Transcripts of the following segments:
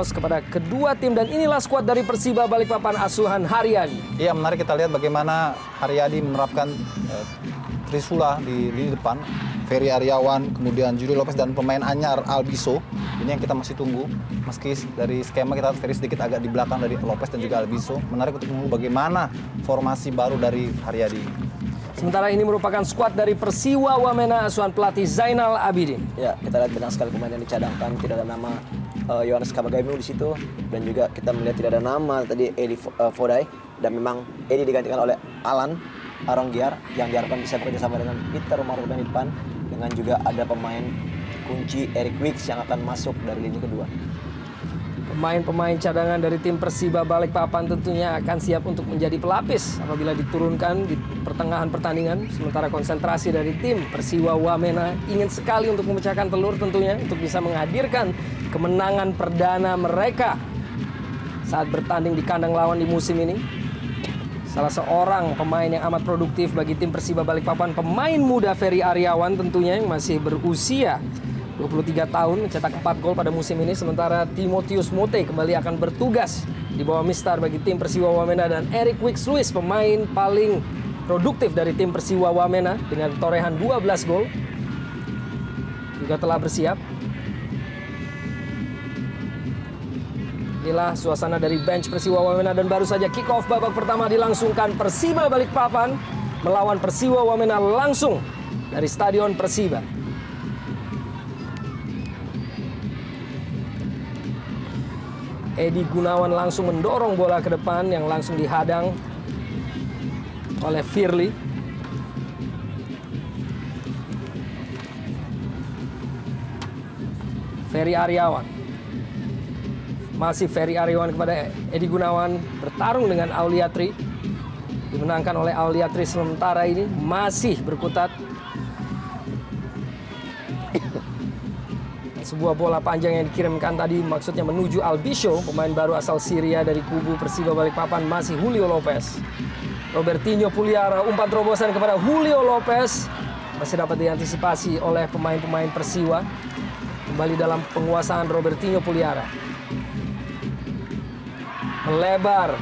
cross kepada kedua tim. Dan inilah skuad dari Persiba Balikpapan asuhan Haryadi. Iya, menarik kita lihat bagaimana Haryadi menerapkan Trisula di lini depan. Ferry Aryawan, kemudian Julio Lopez dan pemain anyar Albiso. Ini yang kita masih tunggu. Meski dari skema kita Ferry sedikit agak di belakang dari Lopez dan juga Albiso. Menarik untuk menunggu bagaimana formasi baru dari Haryadi. Sementara ini merupakan skuad dari Persiwa Wamena asuhan pelatih Zainal Abidin. Ya, kita lihat banyak sekali pemain yang dicadangkan. Tidak ada nama Yohanes Kabagaimu di situ. Dan juga kita melihat tidak ada nama tadi Edi Fodai. Dan memang Edi digantikan oleh Alan Aronggiar yang diharapkan bisa bekerja sama dengan Peter Maruban di depan. Dengan juga ada pemain kunci Eric Wicks yang akan masuk dari lini kedua. Pemain-pemain cadangan dari tim Persiba Balikpapan tentunya akan siap untuk menjadi pelapis apabila diturunkan di pertengahan pertandingan. Sementara konsentrasi dari tim Persiwa Wamena ingin sekali untuk memecahkan telur tentunya untuk bisa menghadirkan kemenangan perdana mereka saat bertanding di kandang lawan di musim ini. Salah seorang pemain yang amat produktif bagi tim Persiba Balikpapan, pemain muda Ferry Aryawan tentunya yang masih berusia 23 tahun, mencetak 4 gol pada musim ini. Sementara Timotius Mote kembali akan bertugas di bawah Mistar bagi tim Persiwa Wamena. Dan Eric Wicks Lewis, pemain paling produktif dari tim Persiwa Wamena dengan torehan 12 gol, juga telah bersiap. Inilah suasana dari bench Persiwa Wamena dan baru saja kick off babak pertama dilangsungkan. Persiba Balikpapan melawan Persiwa Wamena langsung dari Stadion Persiba. Edi Gunawan langsung mendorong bola ke depan yang langsung dihadang oleh Firly. Ferry Aryawan. Masih Ferry Aryawan kepada Edi Gunawan, bertarung dengan Auliatri. Dimenangkan oleh Auliatri, sementara ini masih berkutat. Sebuah bola panjang yang dikirimkan tadi maksudnya menuju Albiso, pemain baru asal Syria dari kubu Persiba Balikpapan. Masih Julio Lopez. Robertinho Puliara, umpan terobosan kepada Julio Lopez. Masih dapat diantisipasi oleh pemain-pemain Persiwa. Kembali dalam penguasaan Robertinho Puliara. Melebar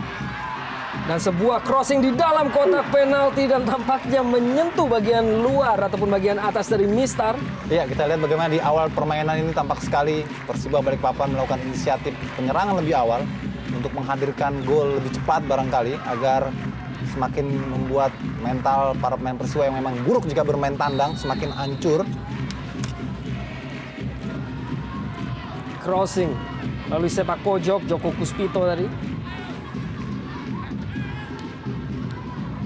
dan sebuah crossing di dalam kotak penalti dan tampaknya menyentuh bagian luar ataupun bagian atas dari Mistar. Iya, kita lihat bagaimana di awal permainan ini tampak sekali Persiba Balikpapan melakukan inisiatif penyerangan lebih awal untuk menghadirkan gol lebih cepat barangkali agar semakin membuat mental para pemain Persiwa yang memang buruk jika bermain tandang semakin hancur. Crossing lalu sepak pojok Joko Kuspito tadi.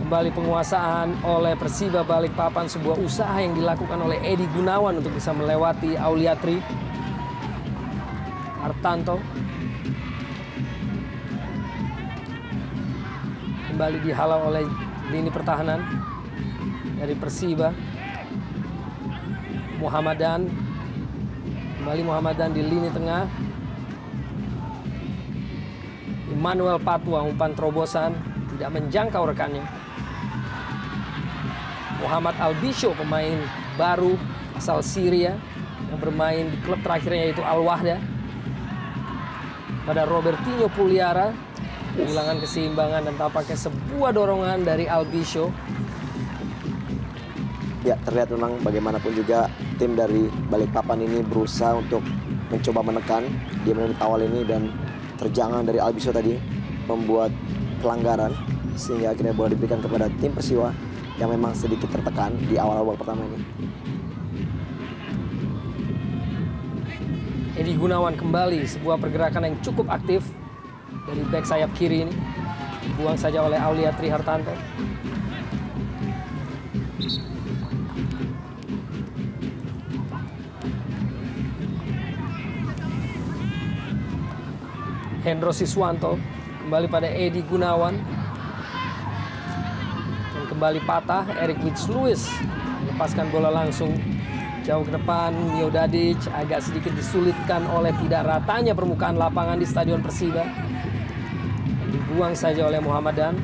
Kembali penguasaan oleh Persiba Balikpapan, sebuah usaha yang dilakukan oleh Edi Gunawan untuk bisa melewati Auliatri. Artanto kembali dihalau oleh lini pertahanan dari Persiba. Muhammadan, kembali Muhammadan di lini tengah. Emmanuel Patwa, umpan terobosan tidak menjangkau rekannya. Muhammad Albiso, pemain baru asal Syria yang bermain di klub terakhirnya yaitu Al-Wahda. Pada Robertinho Puliara, kehilangan keseimbangan dan tampaknya sebuah dorongan dari Albiso. Ya, terlihat memang bagaimanapun juga tim dari Balikpapan ini berusaha untuk mencoba menekan di menit awal ini, dan terjangan dari Albiso tadi membuat pelanggaran sehingga akhirnya bola diberikan kepada tim Persiwa yang memang sedikit tertekan di awal-awal pertama ini. Edi Gunawan kembali, sebuah pergerakan yang cukup aktif dari back sayap kiri ini. Buang saja oleh Auliatri Hartanto. Hendro Siswanto kembali pada Edi Gunawan. Dan kembali patah Eric Wicks Lewis melepaskan bola langsung jauh ke depan. Miodadic agak sedikit disulitkan oleh tidak ratanya permukaan lapangan di Stadion Persiba. Dibuang saja oleh Muhammadan.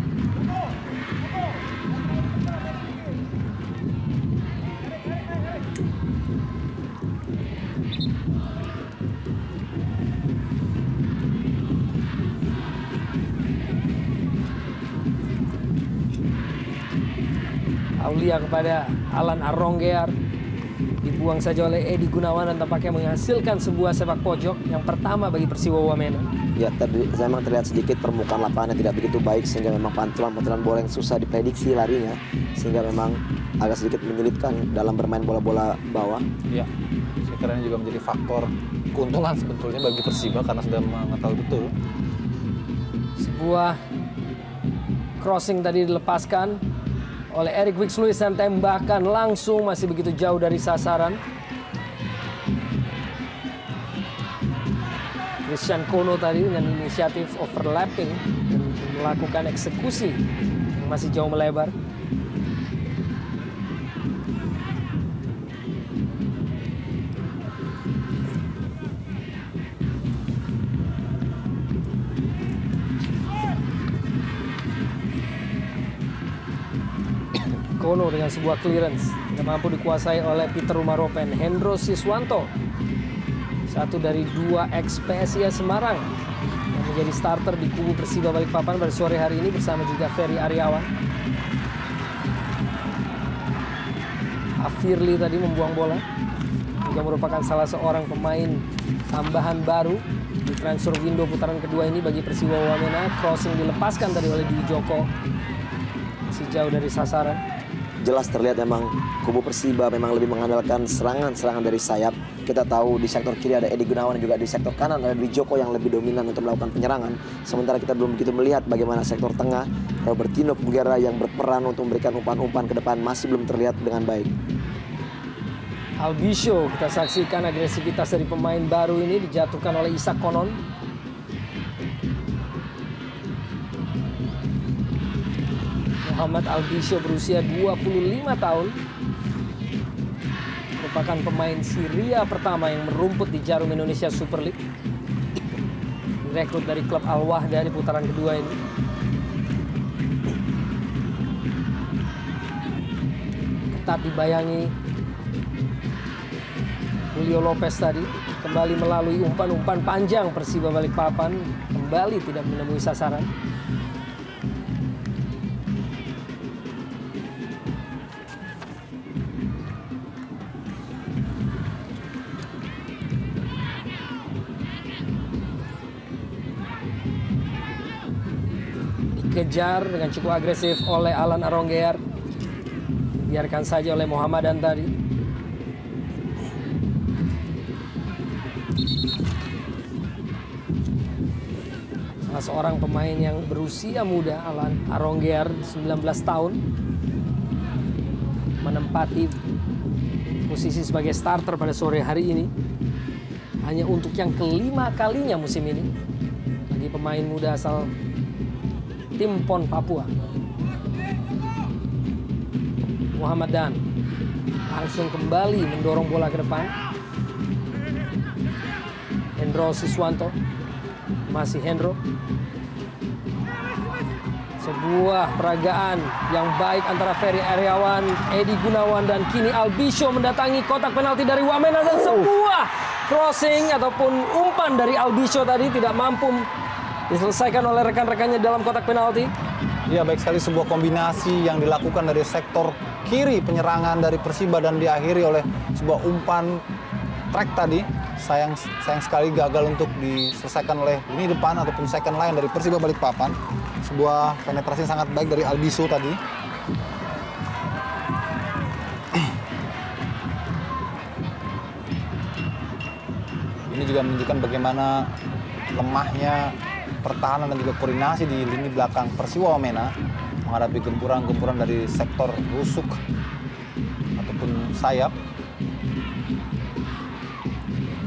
mulia kepada Alan Aronggear. Dibuang saja oleh Edi Gunawan dan tampaknya menghasilkan sebuah sepak pojok yang pertama bagi Persiwa Wamena. Ya, memang terlihat sedikit permukaan lapangannya tidak begitu baik sehingga memang pantulan-pantulan bola yang susah diprediksi larinya sehingga memang agak sedikit menyulitkan dalam bermain bola-bola bawah. Ya, saya kira ini juga menjadi faktor keuntungan sebetulnya bagi Persiba karena sudah mengetahui betul. Sebuah crossing tadi dilepaskan oleh Eric Wicks-Lewis dan tembakan langsung masih begitu jauh dari sasaran. Christian Kono tadi dengan inisiatif overlapping dan melakukan eksekusi yang masih jauh melebar. Kono dengan sebuah clearance tidak mampu dikuasai oleh Peter Rumaropen. Hendro Siswanto, satu dari 2 ex-PSIA Semarang yang menjadi starter di kubu Persiba Balikpapan pada sore hari ini bersama juga Ferry Aryawan. Afirli tadi membuang bola, juga merupakan salah seorang pemain tambahan baru di transfer window putaran kedua ini bagi Persiwa Wamena. Crossing dilepaskan tadi oleh Dwi Joko, masih jauh dari sasaran. Jelas terlihat memang kubu Persiba memang lebih mengandalkan serangan-serangan dari sayap. Kita tahu di sektor kiri ada Edi Gunawan dan juga di sektor kanan ada Dwi Joko yang lebih dominan untuk melakukan penyerangan. Sementara kita belum begitu melihat bagaimana sektor tengah Robertino Pugera yang berperan untuk memberikan umpan-umpan ke depan masih belum terlihat dengan baik. Albisho, kita saksikan agresivitas dari pemain baru ini dijatuhkan oleh Isak Konon. Muhammad Albisho berusia 25 tahun. Merupakan pemain Syria pertama yang merumput di Jarum Indonesia Super League. Direkrut dari klub Al-Wahda di putaran kedua ini. Ketat dibayangi Julio Lopez tadi. Kembali melalui umpan-umpan panjang Persiba Balikpapan. Kembali tidak menemui sasaran. Dikejar dengan cukup agresif oleh Alan Aronggear. Biarkan saja oleh Muhammadan tadi. Salah seorang pemain yang berusia muda, Alan Aronggear, 19 tahun. Menempati posisi sebagai starter pada sore hari ini. Hanya untuk yang kelima kalinya musim ini. Bagi pemain muda asal tim PON Papua. Muhammad Dan langsung kembali mendorong bola ke depan. Hendro Siswanto, masih Hendro. Sebuah peragaan yang baik antara Ferry Aryawan, Edi Gunawan, dan kini Albisho mendatangi kotak penalti dari Wamena. Dan sebuah crossing ataupun umpan dari Albisho tadi tidak mampu diselesaikan oleh rekan-rekannya dalam kotak penalti. Ya, baik sekali sebuah kombinasi yang dilakukan dari sektor kiri penyerangan dari Persiba dan diakhiri oleh sebuah umpan track tadi. Sayang sekali gagal untuk diselesaikan oleh lini depan ataupun second line dari Persiba Balikpapan. Sebuah penetrasi sangat baik dari Albisho tadi. Ini juga menunjukkan bagaimana lemahnya pertahanan dan juga koordinasi di lini belakang Persiwa Wamena menghadapi gempuran-gempuran dari sektor rusuk ataupun sayap.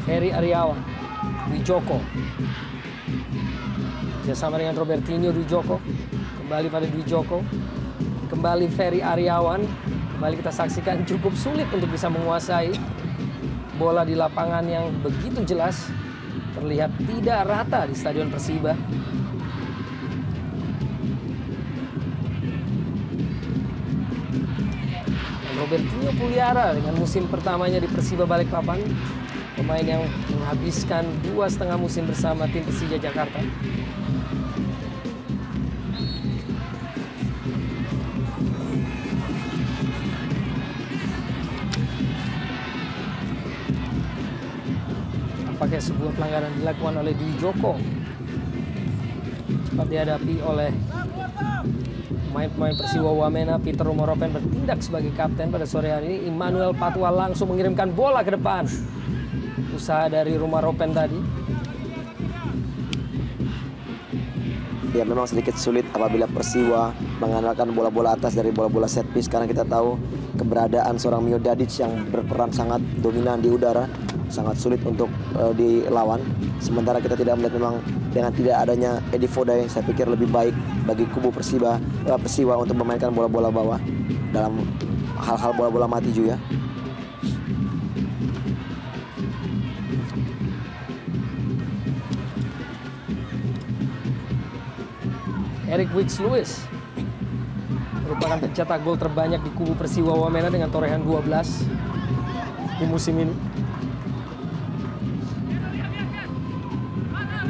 Ferry Aryawan, Dwi Joko, bersama dengan Robertinho. Dwi Joko kembali pada Dwi Joko, kembali Ferry Aryawan. Kembali kita saksikan cukup sulit untuk bisa menguasai bola di lapangan yang begitu jelas terlihat tidak rata di Stadion Persiba. Dan Robertinho Puliara dengan musim pertamanya di Persiba Balikpapan, pemain yang menghabiskan 2,5 musim bersama tim Persija Jakarta. Tampaknya sebuah pelanggaran dilakukan oleh Dwi Joko. Cepat dihadapi oleh pemain Persiwa Wamena. Peter Rumoropen bertindak sebagai kapten pada sore hari ini. Immanuel Patwa langsung mengirimkan bola ke depan. Usaha dari Rumoropen tadi. Ya, memang sedikit sulit apabila Persiwa mengandalkan bola-bola atas dari bola-bola set piece, karena kita tahu keberadaan seorang Mio Dadic yang berperan sangat dominan di udara sangat sulit untuk dilawan. Sementara kita tidak melihat memang dengan tidak adanya Edi Fodai, saya pikir lebih baik bagi kubu Persiwa untuk memainkan bola-bola bawah dalam hal-hal bola-bola mati juga. Eric Wicks Lewis merupakan pencetak gol terbanyak di kubu Persiwa Wamena dengan torehan 12 di musim ini.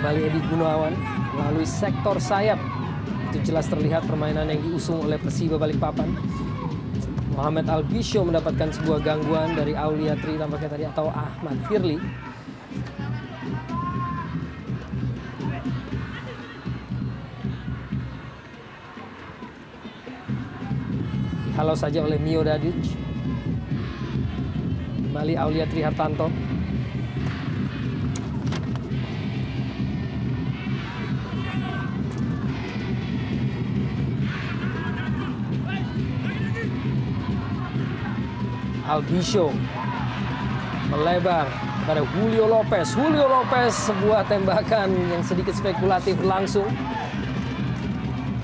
Kembali Edi Gunawan melalui sektor sayap. Itu jelas terlihat permainan yang diusung oleh Persiba Balikpapan. Muhammad Albisho mendapatkan sebuah gangguan dari Aulia Tri tampaknya tadi, atau Ahmad Firly. Dihalau saja oleh Mio Dadic. Kembali Aulia Tri Hartanto. Albisho melebar kepada Julio Lopez. Julio Lopez, sebuah tembakan yang sedikit spekulatif langsung.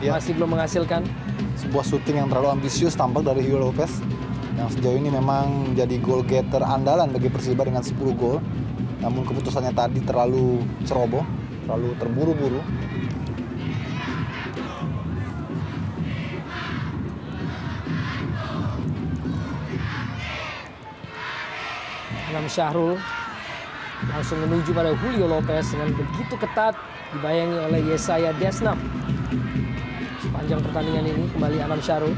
Ya. Masih belum menghasilkan. Sebuah syuting yang terlalu ambisius tampak dari Julio Lopez yang sejauh ini memang menjadi goal getter andalan bagi Persiba dengan 10 gol. Namun keputusannya tadi terlalu ceroboh, terlalu terburu-buru. Anam Syahrul langsung menuju pada Julio Lopez dengan begitu ketat, dibayangi oleh Yesaya Desnam. Sepanjang pertandingan ini kembali Anam Syahrul.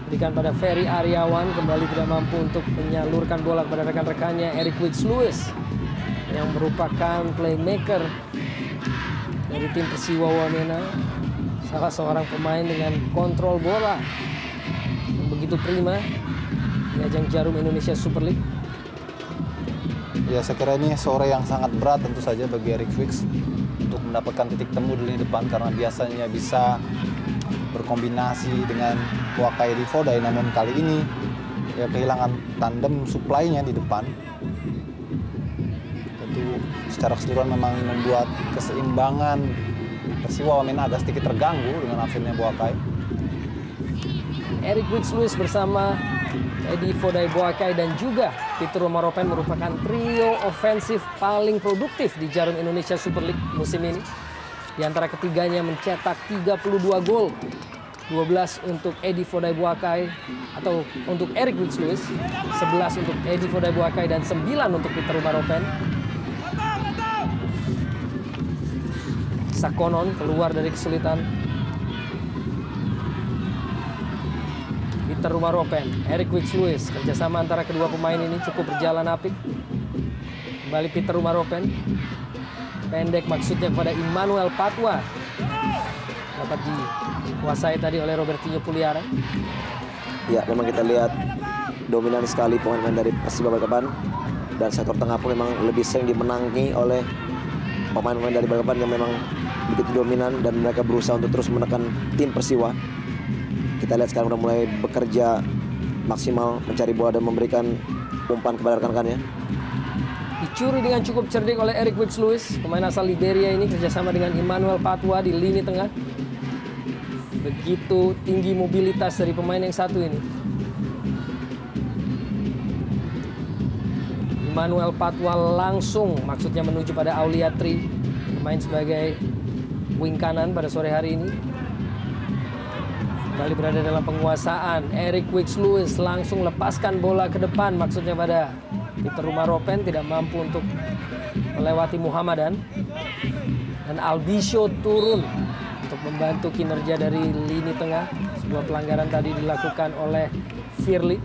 Berikan pada Ferry Aryawan, kembali tidak mampu untuk menyalurkan bola kepada rekan-rekannya. Eric Wicks Lewis yang merupakan playmaker dari tim Persiwa Wamena, salah seorang pemain dengan kontrol bola yang begitu prima di ajang Jarum Indonesia Super League. Ya, saya kira ini sore yang sangat berat tentu saja bagi Eric Wicks untuk mendapatkan titik temu di lini depan, karena biasanya bisa berkombinasi dengan Wakai Edi Fodai, namun kali ini ya kehilangan tandem supply-nya di depan. Tentu secara keseluruhan memang membuat keseimbangan Persiwa Wamena agak sedikit terganggu dengan absennya Wakai. Eric Wicks Lewis bersama Edi Fodai Boakai dan juga Peter Rumoropen merupakan trio ofensif paling produktif di Jarum Indonesia Super League musim ini. Di antara ketiganya mencetak 32 gol. 12 untuk Edi Fodai Boakai atau untuk Eric Wicks Lewis, 11 untuk Edi Fodai Boakai dan 9 untuk Peter Rumoropen. Sakonon keluar dari kesulitan. Peter Rumoropen, Eric Wicks Lewis, kerjasama antara kedua pemain ini cukup berjalan apik. Kembali Peter Rumoropen, pendek maksudnya kepada Immanuel Patwa, dapat dikuasai tadi oleh Robertinho Puliara. Ya, memang kita lihat dominan sekali pemain-pemain dari Persiba Balikpapan, dan sektor tengah pun memang lebih sering dimenangi oleh pemain-pemain dari Balikpapan yang memang begitu dominan, dan mereka berusaha untuk terus menekan tim Persiwa. Kita lihat sekarang udah mulai bekerja maksimal mencari bola dan memberikan umpan kepada rekan-rekannya. Dicuri dengan cukup cerdik oleh Eric Wicks Lewis, pemain asal Liberia ini kerjasama dengan Immanuel Patwa di lini tengah. Begitu tinggi mobilitas dari pemain yang satu ini. Immanuel Patwa langsung maksudnya menuju pada Aulia Tri, pemain sebagai wing kanan pada sore hari ini. Kembali berada dalam penguasaan. Eric Wicks Lewis langsung lepaskan bola ke depan, maksudnya pada Peter Rumoropen, tidak mampu untuk melewati Muhammadan. Dan Albisho turun untuk membantu kinerja dari lini tengah. Sebuah pelanggaran tadi dilakukan oleh Firly.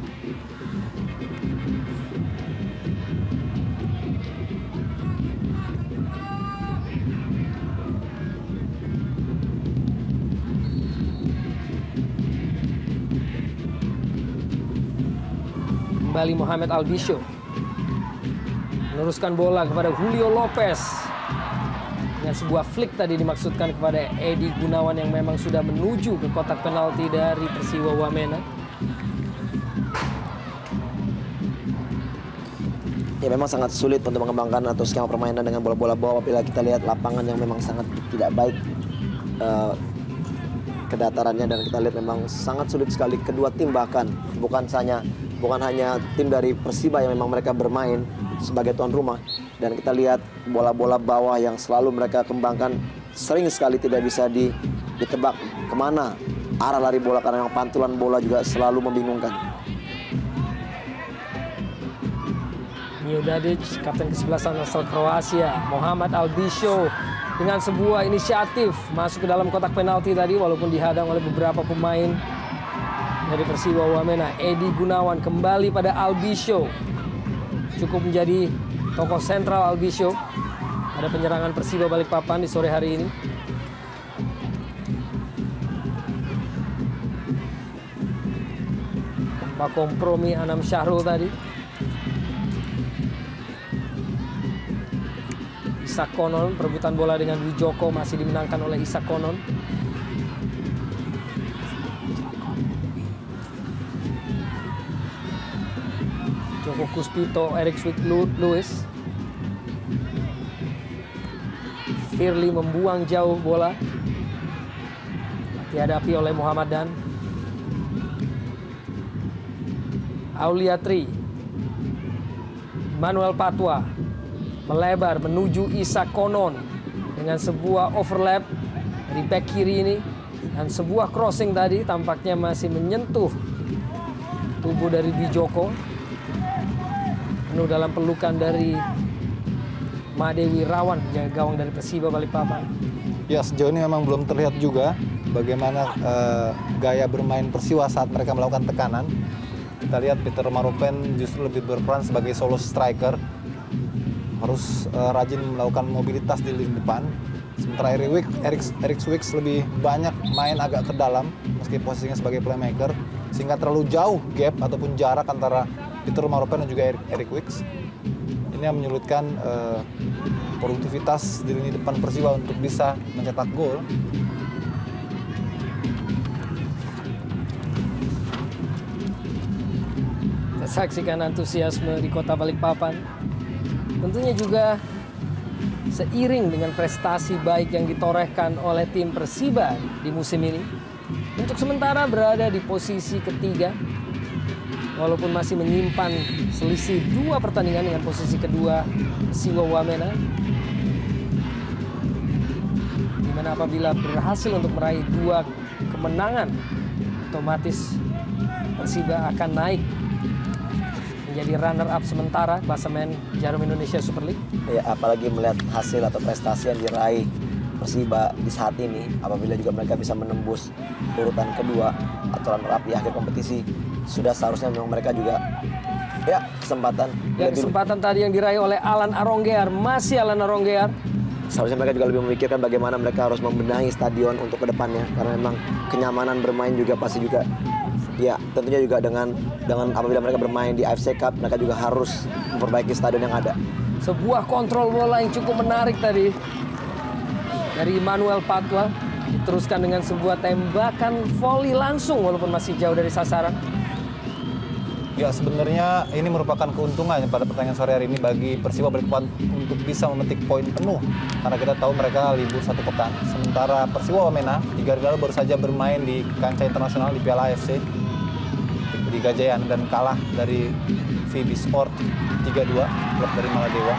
Kembali Muhammad Albisho. Meneruskan bola kepada Julio Lopez. Dengan sebuah flick tadi dimaksudkan kepada Edi Gunawan yang memang sudah menuju ke kotak penalti dari Persiwa Wamena. Ya memang sangat sulit untuk mengembangkan atau skema permainan dengan bola-bola bawah apabila kita lihat lapangan yang memang sangat tidak baik kedatarannya, dan kita lihat memang sangat sulit sekali kedua tim, bahkan bukan hanya tim dari Persiba yang memang mereka bermain sebagai tuan rumah, dan kita lihat bola-bola bawah yang selalu mereka kembangkan sering sekali tidak bisa ditebak kemana arah lari bola karena memang pantulan bola juga selalu membingungkan. Miodadic, kapten ke-11 asal Kroasia, Muhammad Albisho dengan sebuah inisiatif masuk ke dalam kotak penalti tadi walaupun dihadang oleh beberapa pemain dari Persiwa Wamena. Edi Gunawan kembali pada Albisho. Cukup menjadi tokoh sentral Albisho pada penyerangan Persiba Balikpapan di sore hari ini. Tanpa kompromi Anam Syahrul tadi. Isak Konon, perebutan bola dengan Dwi Joko masih dimenangkan oleh Isak Konon. Joko Kuspito, Erik Swick Lewis. Firly membuang jauh bola. Dihadapi oleh Muhammad Dan. Auliatri. Manuel Patwa. Melebar menuju Isak Konon dengan sebuah overlap dari back kiri ini, dan sebuah crossing tadi tampaknya masih menyentuh tubuh dari Dwi Joko. Penuh dalam pelukan dari Madewi Rawan, penjaga gawang dari Persiba Balikpapan. Ya, sejauh ini memang belum terlihat juga bagaimana gaya bermain Persiwa saat mereka melakukan tekanan. Kita lihat Peter Maropen justru lebih berperan sebagai solo striker. Harus rajin melakukan mobilitas di lini depan. Sementara Erik Swick lebih banyak main agak ke dalam meski posisinya sebagai playmaker, sehingga terlalu jauh gap ataupun jarak antara Peter Maropen dan juga Erik Wicks. Ini yang menyulitkan produktivitas di lini depan Persiwa untuk bisa mencetak gol. Kita saksikan antusiasme di kota Balikpapan. Tentunya juga seiring dengan prestasi baik yang ditorehkan oleh tim Persiba di musim ini. Untuk sementara berada di posisi ketiga, walaupun masih menyimpan selisih 2 pertandingan dengan posisi kedua Persiwa Wamena. Dimana apabila berhasil untuk meraih 2 kemenangan, otomatis Persiba akan naik menjadi runner-up sementara klasemen Jarum Indonesia Super League. Ya, apalagi melihat hasil atau prestasi yang diraih Persiba di saat ini, apabila juga mereka bisa menembus urutan kedua atau runner-up di akhir kompetisi, sudah seharusnya memang mereka juga kesempatan. Ya, kesempatan tadi yang diraih oleh Alan Aronggear, masih Alan Aronggear. Seharusnya mereka juga lebih memikirkan bagaimana mereka harus membenahi stadion untuk kedepannya, karena memang kenyamanan bermain juga pasti juga. Ya, tentunya juga dengan apabila mereka bermain di AFC Cup, mereka juga harus memperbaiki stadion yang ada. Sebuah kontrol bola yang cukup menarik tadi dari Manuel Patwa, diteruskan dengan sebuah tembakan volley langsung walaupun masih jauh dari sasaran. Ya, sebenarnya ini merupakan keuntungan pada pertandingan sore hari ini bagi Persiba Balikpapan untuk bisa memetik poin penuh, karena kita tahu mereka libur 1 pekan. Sementara Persiwa Wamena 3 hari lalu baru saja bermain di kancah internasional di Piala AFC di Gajayan dan kalah dari VB Sport 3-2, klub dari Maladewa.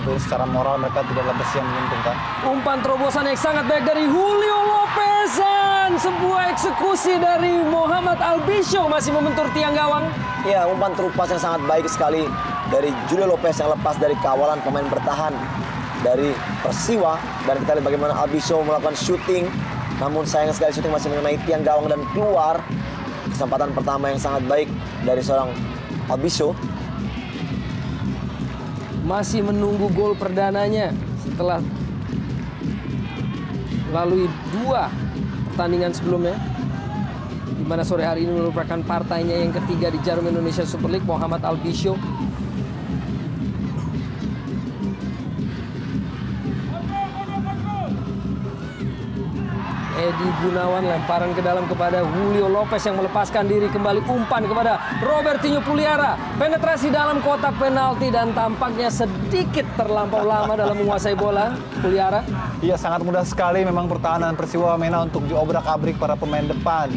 Terus secara moral mereka tidak dalam posisi yang menguntungkan. Umpan terobosan yang sangat baik dari Julio Lopez, dan sebuah eksekusi dari Muhammad Albisho masih membentur tiang gawang. Ya, umpan terupas yang sangat baik sekali dari Julio Lopez yang lepas dari kawalan pemain bertahan dari Persiwa, dan kita lihat bagaimana Albisho melakukan shooting, namun sayang sekali shooting masih mengenai tiang gawang dan keluar. Kesempatan pertama yang sangat baik dari seorang Albisho. Masih menunggu gol perdananya setelah melalui 2 pertandingan sebelumnya, di di mana sore hari ini merupakan partainya yang ketiga di Jarum Indonesia Super League, Muhammad Albisyo. Edi Gunawan lemparan ke dalam kepada Julio Lopez yang melepaskan diri, kembali umpan kepada Robertinho Puliara. Penetrasi dalam kotak penalti dan tampaknya sedikit terlampau lama dalam menguasai bola Puliara. Iya, sangat mudah sekali memang pertahanan Persiwa Wamena untuk diobrak-abrik para pemain depan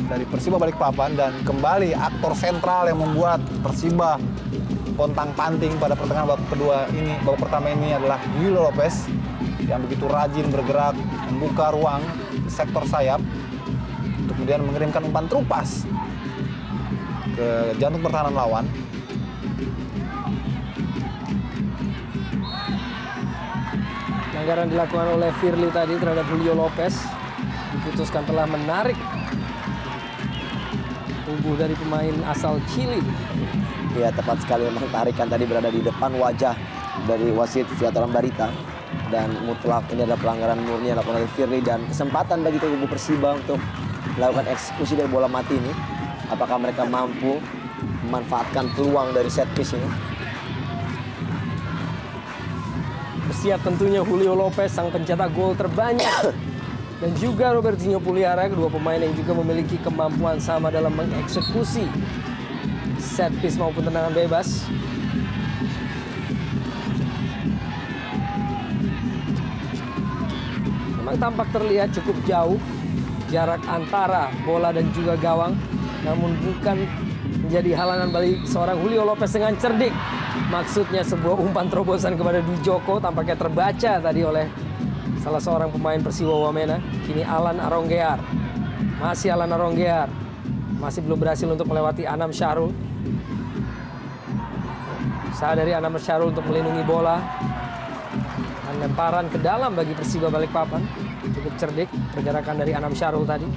dari Persiba Balikpapan, dan kembali aktor sentral yang membuat Persiba pontang-panting pada pertengahan babak pertama ini adalah Julio Lopez yang begitu rajin bergerak membuka ruang di sektor sayap untuk kemudian mengirimkan umpan terupas ke jantung pertahanan lawan. Pelanggaran dilakukan oleh Firly tadi terhadap Julio Lopez, diputuskan telah menarik tubuh dari pemain asal Chili. Iya, tepat sekali, memang tarikan tadi berada di depan wajah dari wasit Viatoran Barita. Dan mutlak ini adalah pelanggaran murni yang dilakukan oleh Firly, dan kesempatan bagi kubu Persiba untuk melakukan eksekusi dari bola mati ini. Apakah mereka mampu memanfaatkan peluang dari set piece ini? Bersiap tentunya Julio Lopez, sang pencetak gol terbanyak, dan juga Robertinho Puliara, kedua pemain yang juga memiliki kemampuan sama dalam mengeksekusi set piece maupun tendangan bebas. Memang tampak terlihat cukup jauh jarak antara bola dan juga gawang, namun bukan menjadi halangan bagi seorang Julio Lopez dengan cerdik. Maksudnya sebuah umpan terobosan kepada Dwi Joko tampaknya terbaca tadi oleh salah seorang pemain Persiwa Wamena. Kini Alan Aronggear, masih Alan Aronggear, masih belum berhasil untuk melewati Anam Syahrul. Usaha dari Anam Syahrul untuk melindungi bola. Dan lemparan ke dalam bagi Persiba Balikpapan. Cukup cerdik pergerakan dari Anam Syahrul tadi.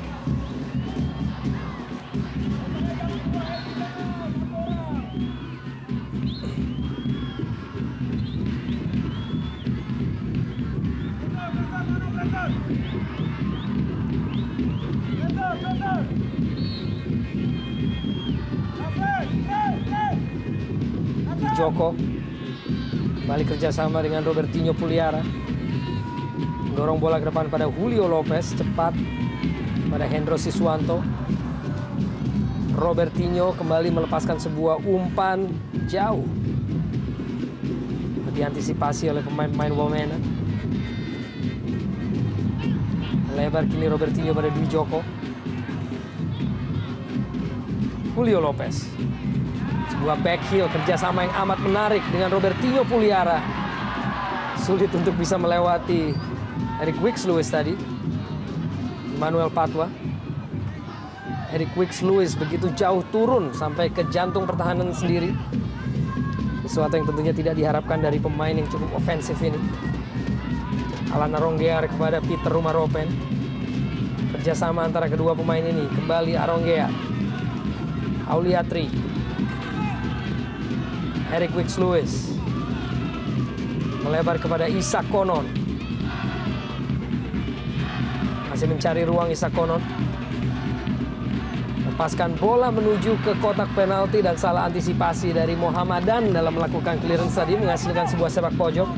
Joko kembali kerjasama dengan Robertinho Puliara, dorong bola ke depan pada Julio Lopez, cepat pada Hendro Siswanto. Robertinho kembali melepaskan sebuah umpan jauh, diantisipasi oleh pemain-pemain Wamena. Lebar kini Robertinho pada Dwi Joko. Julio Lopez, sebuah back heel kerjasama yang amat menarik dengan Robertinho Puliara. Sulit untuk bisa melewati Eric Wicks-Lewis tadi. Emmanuel Patwa. Eric Wicks-Lewis begitu jauh turun sampai ke jantung pertahanan sendiri. Sesuatu yang tentunya tidak diharapkan dari pemain yang cukup ofensif ini. Alan Aronggear kepada Peter Rumaropen. Kerjasama antara kedua pemain ini. Kembali Aronggear. Auliatri. Eric Wicks-Lewis. Melebar kepada Isak Konon. Masih mencari ruang Isak Konon. Lepaskan bola menuju ke kotak penalti dan salah antisipasi dari Muhammadan dalam melakukan clearance tadi menghasilkan sebuah sepak pojok.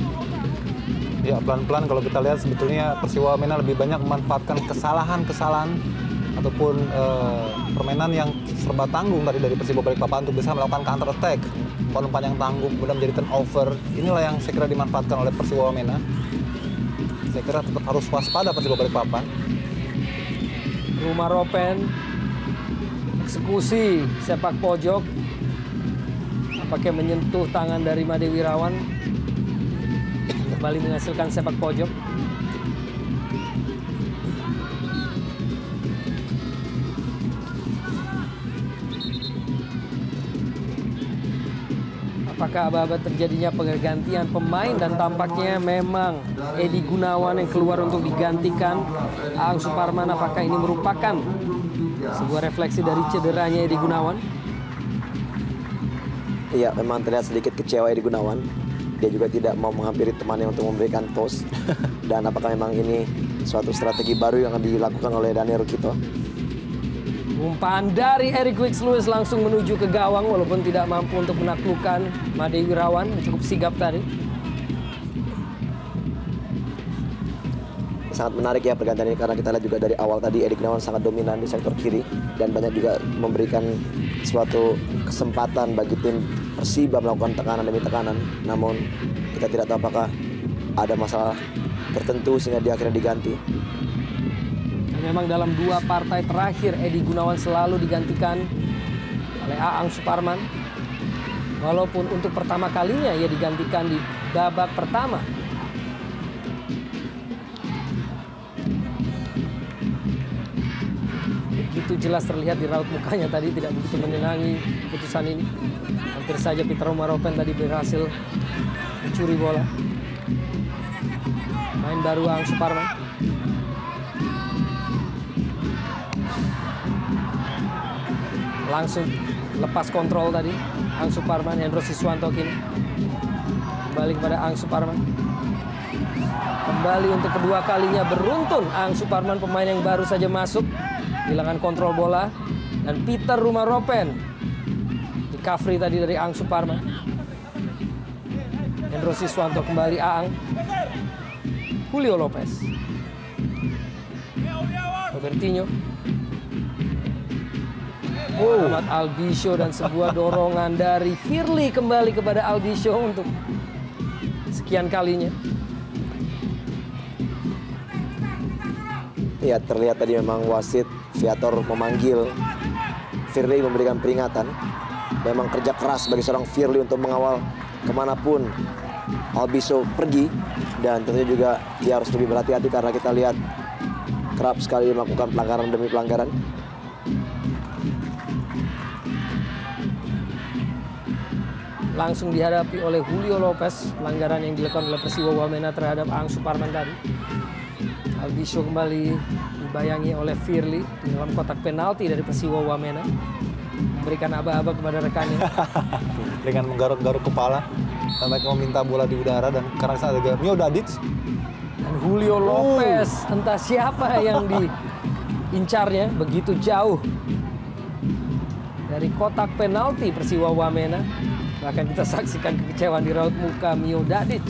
Ya, pelan-pelan kalau kita lihat sebetulnya Persiwa Wamena lebih banyak memanfaatkan kesalahan-kesalahan ataupun permainan yang serba tanggung tadi dari Persiba Balikpapan untuk bisa melakukan counter attack, umpan-umpan yang tanggung kemudian menjadi turnover. Inilah yang saya kira dimanfaatkan oleh Persiwa Wamena. Saya kira tetap harus waspada Persiba Balikpapan. Rumaropen eksekusi sepak pojok, apakah menyentuh tangan dari Made Wirawan, kembali menghasilkan sepak pojok. Apakah aba-aba terjadinya pergantian pemain dan tampaknya memang Edi Gunawan yang keluar untuk digantikan Aang Suparman. Apakah ini merupakan sebuah refleksi dari cederanya Edi Gunawan? Iya, memang terlihat sedikit kecewa Edi Gunawan. Dia juga tidak mau menghampiri temannya untuk memberikan tos. Dan apakah memang ini suatu strategi baru yang akan dilakukan oleh Daniel Rukito? Umpan dari Eric Wicks-Lewis langsung menuju ke gawang walaupun tidak mampu untuk menaklukkan Made Wirawan. Cukup sigap tadi. Sangat menarik ya pergantian ini karena kita lihat juga dari awal tadi Edi Gunawan sangat dominan di sektor kiri dan banyak juga memberikan suatu kesempatan bagi tim Persiba melakukan tekanan demi tekanan. Namun kita tidak tahu apakah ada masalah tertentu sehingga dia akhirnya diganti. Memang dalam 2 partai terakhir Edi Gunawan selalu digantikan oleh Aang Suparman. Walaupun untuk pertama kalinya ia digantikan di babak pertama. Begitu jelas terlihat di raut mukanya tadi, tidak begitu menyenangi keputusan ini. Hampir saja Peter Romaropen tadi berhasil mencuri bola. Main baru Aang Suparman. Langsung lepas kontrol tadi Aang Suparman. Hendro Siswanto kini kembali kepada Aang Suparman. Kembali untuk kedua kalinya beruntun Aang Suparman, pemain yang baru saja masuk, kehilangan kontrol bola. Dan Peter Romaropen di recovery tadi dari Aang Suparman. Hendro Siswanto kembali Aang. Julio Lopez, Robertinho, Ahmad Albisho, dan sebuah dorongan dari Firly kembali kepada Albisho untuk sekian kalinya. Ya, terlihat tadi memang wasit Viator memanggil Firly, memberikan peringatan. Memang kerja keras bagi seorang Firly untuk mengawal kemanapun Albisho pergi. Dan tentunya juga dia harus lebih berhati-hati karena kita lihat kerap sekali melakukan pelanggaran demi pelanggaran. Langsung dihadapi oleh Julio Lopez, pelanggaran yang dilakukan oleh Persiwa Wamena terhadap Aang Suparman tadi. Albisho kembali dibayangi oleh Firly di dalam kotak penalti dari Persiwa Wamena, memberikan aba-aba kepada rekannya. Dengan menggaruk-garuk kepala dan mereka meminta bola di udara, dan karena sana ada Mio Dadic dan Julio Lopez, entah siapa yang diincarnya begitu jauh dari kotak penalti Persiwa Wamena. Bahkan kita saksikan kekecewaan di raut muka Mio Dadic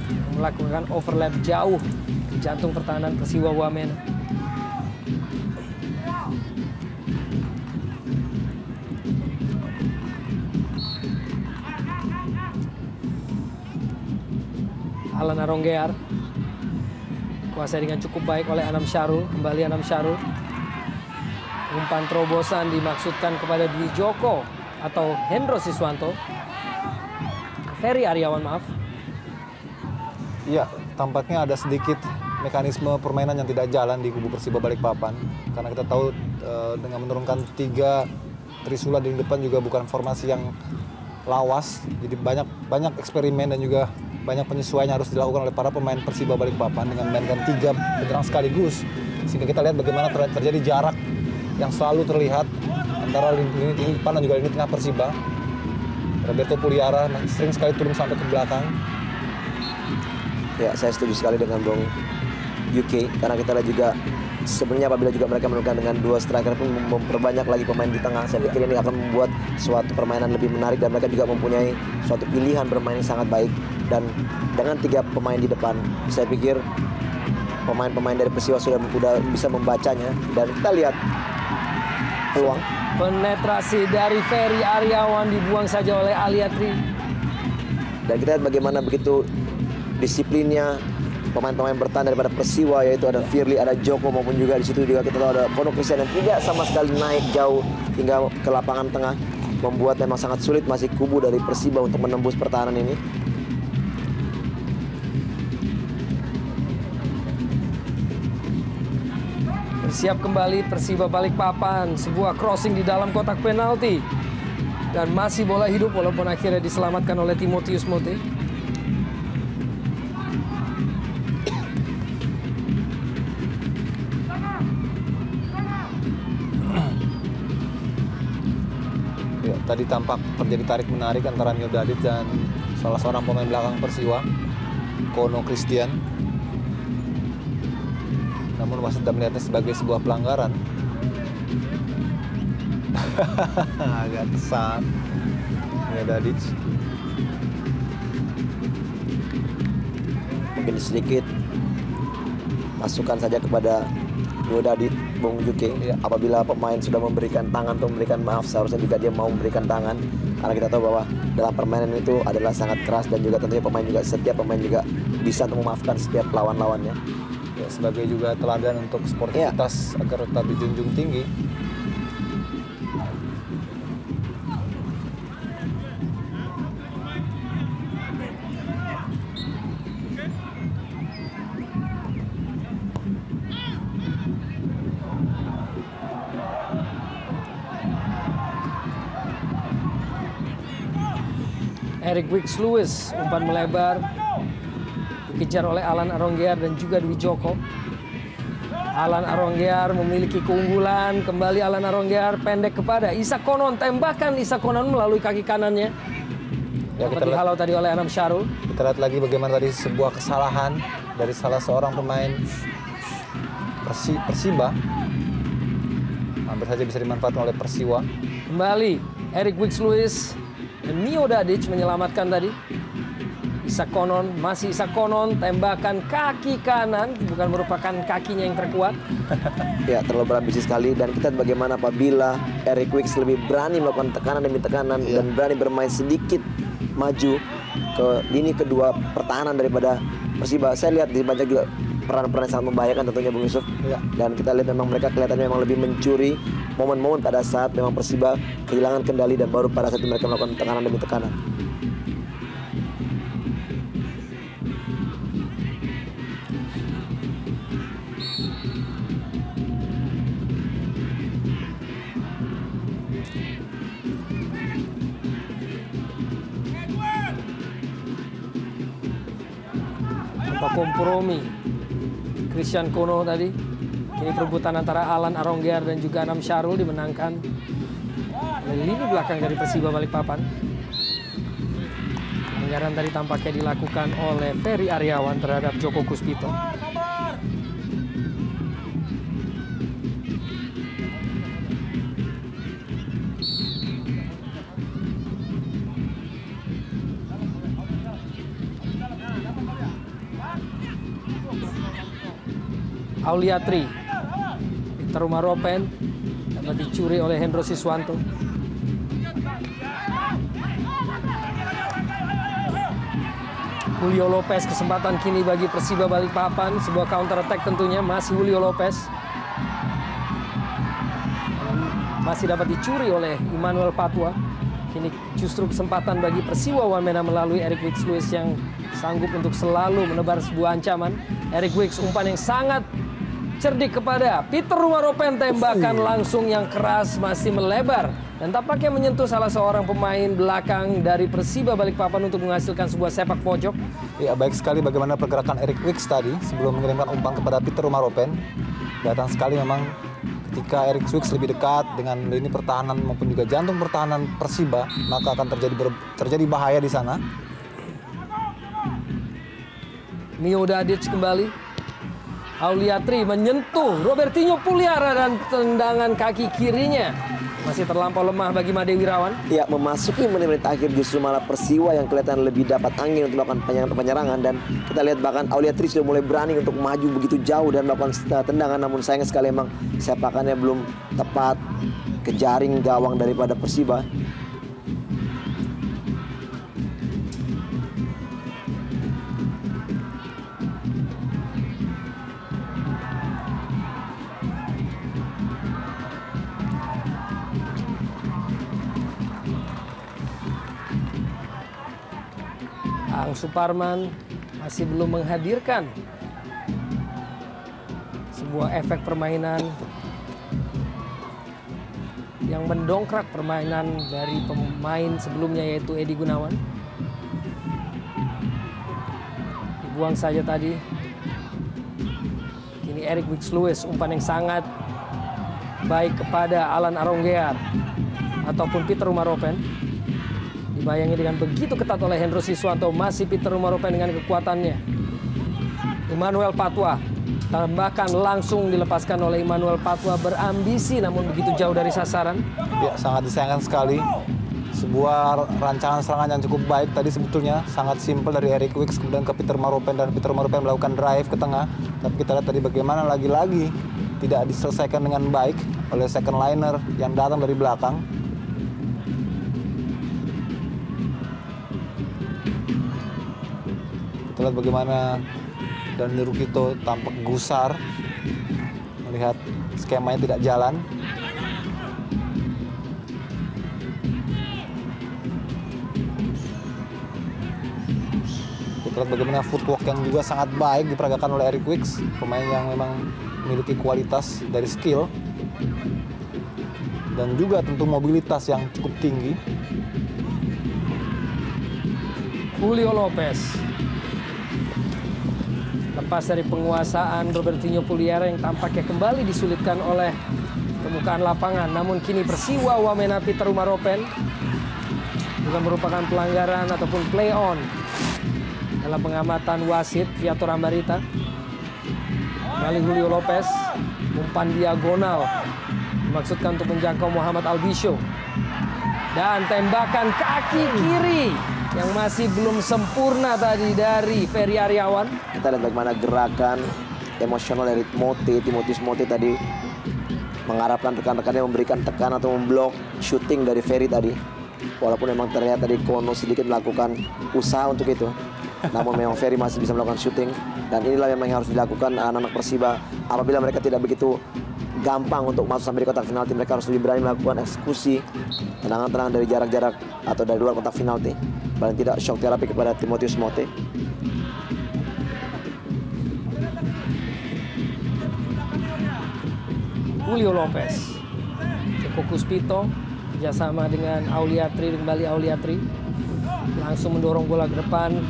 yang melakukan overlap jauh ke jantung pertahanan Persiwa Wamena. Alan Aronggear kuasai dengan cukup baik oleh Anam Syarul. Kembali Anam Syarul. Umpan terobosan dimaksudkan kepada Dwi Joko atau Hendro Siswanto. Ferry Aryawan, maaf. Iya, tampaknya ada sedikit mekanisme permainan yang tidak jalan di kubu Persiba Balikpapan. Karena kita tahu dengan menurunkan 3 Trisula di depan juga bukan formasi yang lawas. Jadi banyak eksperimen dan juga banyak penyesuaian yang harus dilakukan oleh para pemain Persiba Balikpapan dengan memainkan 3 penyerang sekaligus. Sehingga kita lihat bagaimana terjadi jarak yang selalu terlihat antara lini depan dan juga lini tengah Persiba. Roberto Puliara sering sekali turun sampai ke belakang. Ya, saya setuju sekali dengan Bung UK karena kita lihat juga sebenarnya apabila juga mereka menurunkan dengan 2 striker pun memperbanyak lagi pemain di tengah. Saya pikir ini akan membuat suatu permainan lebih menarik dan mereka juga mempunyai suatu pilihan bermain yang sangat baik. Dan dengan 3 pemain di depan, saya pikir pemain-pemain dari Persiwa sudah bisa membacanya. Dan kita lihat peluang. Penetrasi dari Ferry Aryawan dibuang saja oleh Aliatri. Dan kita lihat bagaimana begitu disiplinnya pemain-pemain bertahan daripada Persiwa, yaitu ada Firly, ada Joko, maupun juga di situ juga kita tahu ada Kono Christian yang tidak sama sekali naik jauh hingga ke lapangan tengah, membuat memang sangat sulit masih kubu dari Persiba untuk menembus pertahanan ini. Bersiap kembali Persiba Balikpapan, sebuah crossing di dalam kotak penalti. Dan masih bola hidup walaupun akhirnya diselamatkan oleh Timotius Mote. Ya, tadi tampak terjadi tarik menarik antara Mio Dadic dan salah seorang pemain belakang Persiwa, Kono Christian. Namun wasit tidak melihatnya sebagai sebuah pelanggaran. Agak kesat. Miodadic. Mungkin sedikit masukan saja kepada Miodadic, Bung Juki. Iya. Apabila pemain sudah memberikan tangan atau memberikan maaf, seharusnya juga dia mau memberikan tangan. Karena kita tahu bahwa dalam permainan itu adalah sangat keras dan juga tentunya setiap pemain juga bisa untuk memaafkan setiap lawan-lawannya. Ya, sebagai juga teladan untuk sportivitas agar tetap dijunjung tinggi. Eric Wicks Lewis, umpan melebar, dikejar oleh Alan Aronggear dan juga Dwi Joko. Alan Aronggear memiliki keunggulan, kembali Alan Aronggear pendek kepada Isak Konon, tembakan Isak Konon melalui kaki kanannya. Ya, kita dihalau tadi oleh Anam Syarul. Kita lihat lagi bagaimana tadi sebuah kesalahan dari salah seorang pemain Persiba. Hampir saja bisa dimanfaatkan oleh Persiwa. Kembali Eric Wicks Lewis dan Miodadic menyelamatkan tadi. Isak Konon, masih Isak Konon, tembakan kaki kanan, bukan merupakan kakinya yang terkuat. Ya, terlalu berambisi sekali dan kita lihat bagaimana apabila Eric Wicks lebih berani melakukan tekanan demi tekanan dan berani bermain sedikit maju ke lini kedua pertahanan daripada Persiba. Saya lihat di banyak juga peran-peran yang sangat membahayakan tentunya Bung Yusuf. Ya. Dan kita lihat memang mereka kelihatannya memang lebih mencuri momen-momen pada saat memang Persiba kehilangan kendali dan baru pada saat mereka melakukan tekanan demi tekanan. Kompromi Christian Kono tadi. Kini perebutan antara Alan Aronggear dan juga Anam Syarul dimenangkan oleh lini belakang dari Persiba Balikpapan. Pelanggaran tadi tampaknya dilakukan oleh Ferry Aryawan terhadap Joko Kuspito. Auliatri, Peter Umaropen dapat dicuri oleh Hendro Siswanto. Julio Lopez, kesempatan kini bagi Persiba Balikpapan, sebuah counter attack tentunya, masih Julio Lopez. Masih dapat dicuri oleh Immanuel Patwa. Kini justru kesempatan bagi Persiwa Wamena melalui Eric Wicks Lewis yang sanggup untuk selalu menebar sebuah ancaman. Eric Wicks, umpan yang sangat cerdik kepada Peter Umaropen, tembakan langsung yang keras masih melebar dan tampaknya menyentuh salah seorang pemain belakang dari Persiba Balikpapan untuk menghasilkan sebuah sepak pojok. Ya, baik sekali bagaimana pergerakan Eric Wicks tadi sebelum mengirimkan umpan kepada Peter Umaropen. Kelihatan sekali memang ketika Eric Wicks lebih dekat dengan lini pertahanan maupun juga jantung pertahanan Persiba, maka akan terjadi bahaya di sana. Miodadic kembali. Auliatri menyentuh Robertinho Puliara dan tendangan kaki kirinya masih terlampau lemah bagi Made Wirawan. Ya, memasuki menit-menit akhir justru malah Persiwa yang kelihatan lebih dapat angin untuk melakukan penyerangan dan kita lihat bahkan Auliatri sudah mulai berani untuk maju begitu jauh dan melakukan tendangan, namun sayang sekali memang sepakannya belum tepat ke jaring gawang daripada Persiba. Ang Suparman masih belum menghadirkan sebuah efek permainan yang mendongkrak permainan dari pemain sebelumnya yaitu Edi Gunawan. Dibuang saja tadi. Kini Eric Wicks Lewis, umpan yang sangat baik kepada Alan Aronggear ataupun Peter Umaropen. Dibayangi dengan begitu ketat oleh Hendro Siswanto, masih Peter Umaropen dengan kekuatannya. Immanuel Patwa Tembakan langsung dilepaskan oleh Emmanuel Patwa, berambisi namun begitu jauh dari sasaran. Ya, sangat disayangkan sekali. Sebuah rancangan serangan yang cukup baik tadi sebetulnya, sangat simpel dari Eric Wicks kemudian ke Peter Maropen, dan Peter Maropen melakukan drive ke tengah. Tapi kita lihat tadi bagaimana lagi-lagi tidak diselesaikan dengan baik oleh second liner yang datang dari belakang. Kita lihat bagaimana Dani Rukito tampak gusar melihat skemanya tidak jalan. Kita lihat bagaimana footwork yang juga sangat baik diperagakan oleh Eric Wicks, pemain yang memang memiliki kualitas dari skill dan juga tentu mobilitas yang cukup tinggi. Julio Lopez lepas dari penguasaan Robertinho Puliara yang tampaknya kembali disulitkan oleh permukaan lapangan. Namun kini Persiwa Wamena Peter Maropen juga merupakan pelanggaran ataupun play on dalam pengamatan wasit Viator Ambarita. Kembali Julio Lopez, umpan diagonal dimaksudkan untuk menjangkau Muhammad Albisho. Dan tembakan kaki kiri yang masih belum sempurna tadi dari Ferry Aryawan. Kita lihat bagaimana gerakan emosional dari Timotius Mote tadi, mengharapkan rekan-rekannya memberikan tekanan atau memblok shooting dari Ferry tadi. Walaupun memang terlihat tadi Kono sedikit melakukan usaha untuk itu, namun memang Ferry masih bisa melakukan shooting. Dan inilah memang yang harus dilakukan anak-anak Persiba. Apabila mereka tidak begitu gampang untuk masuk sampai di kotak penalti, mereka harus lebih berani melakukan eksekusi, tendangan-tendangan dari jarak-jarak atau dari luar kotak penalti. Paling tidak shock terapi kepada Timotius Mote. Julio Lopez, Joko Kuspito kerjasama dengan Auliatri, kembali Auliatri langsung mendorong bola ke depan,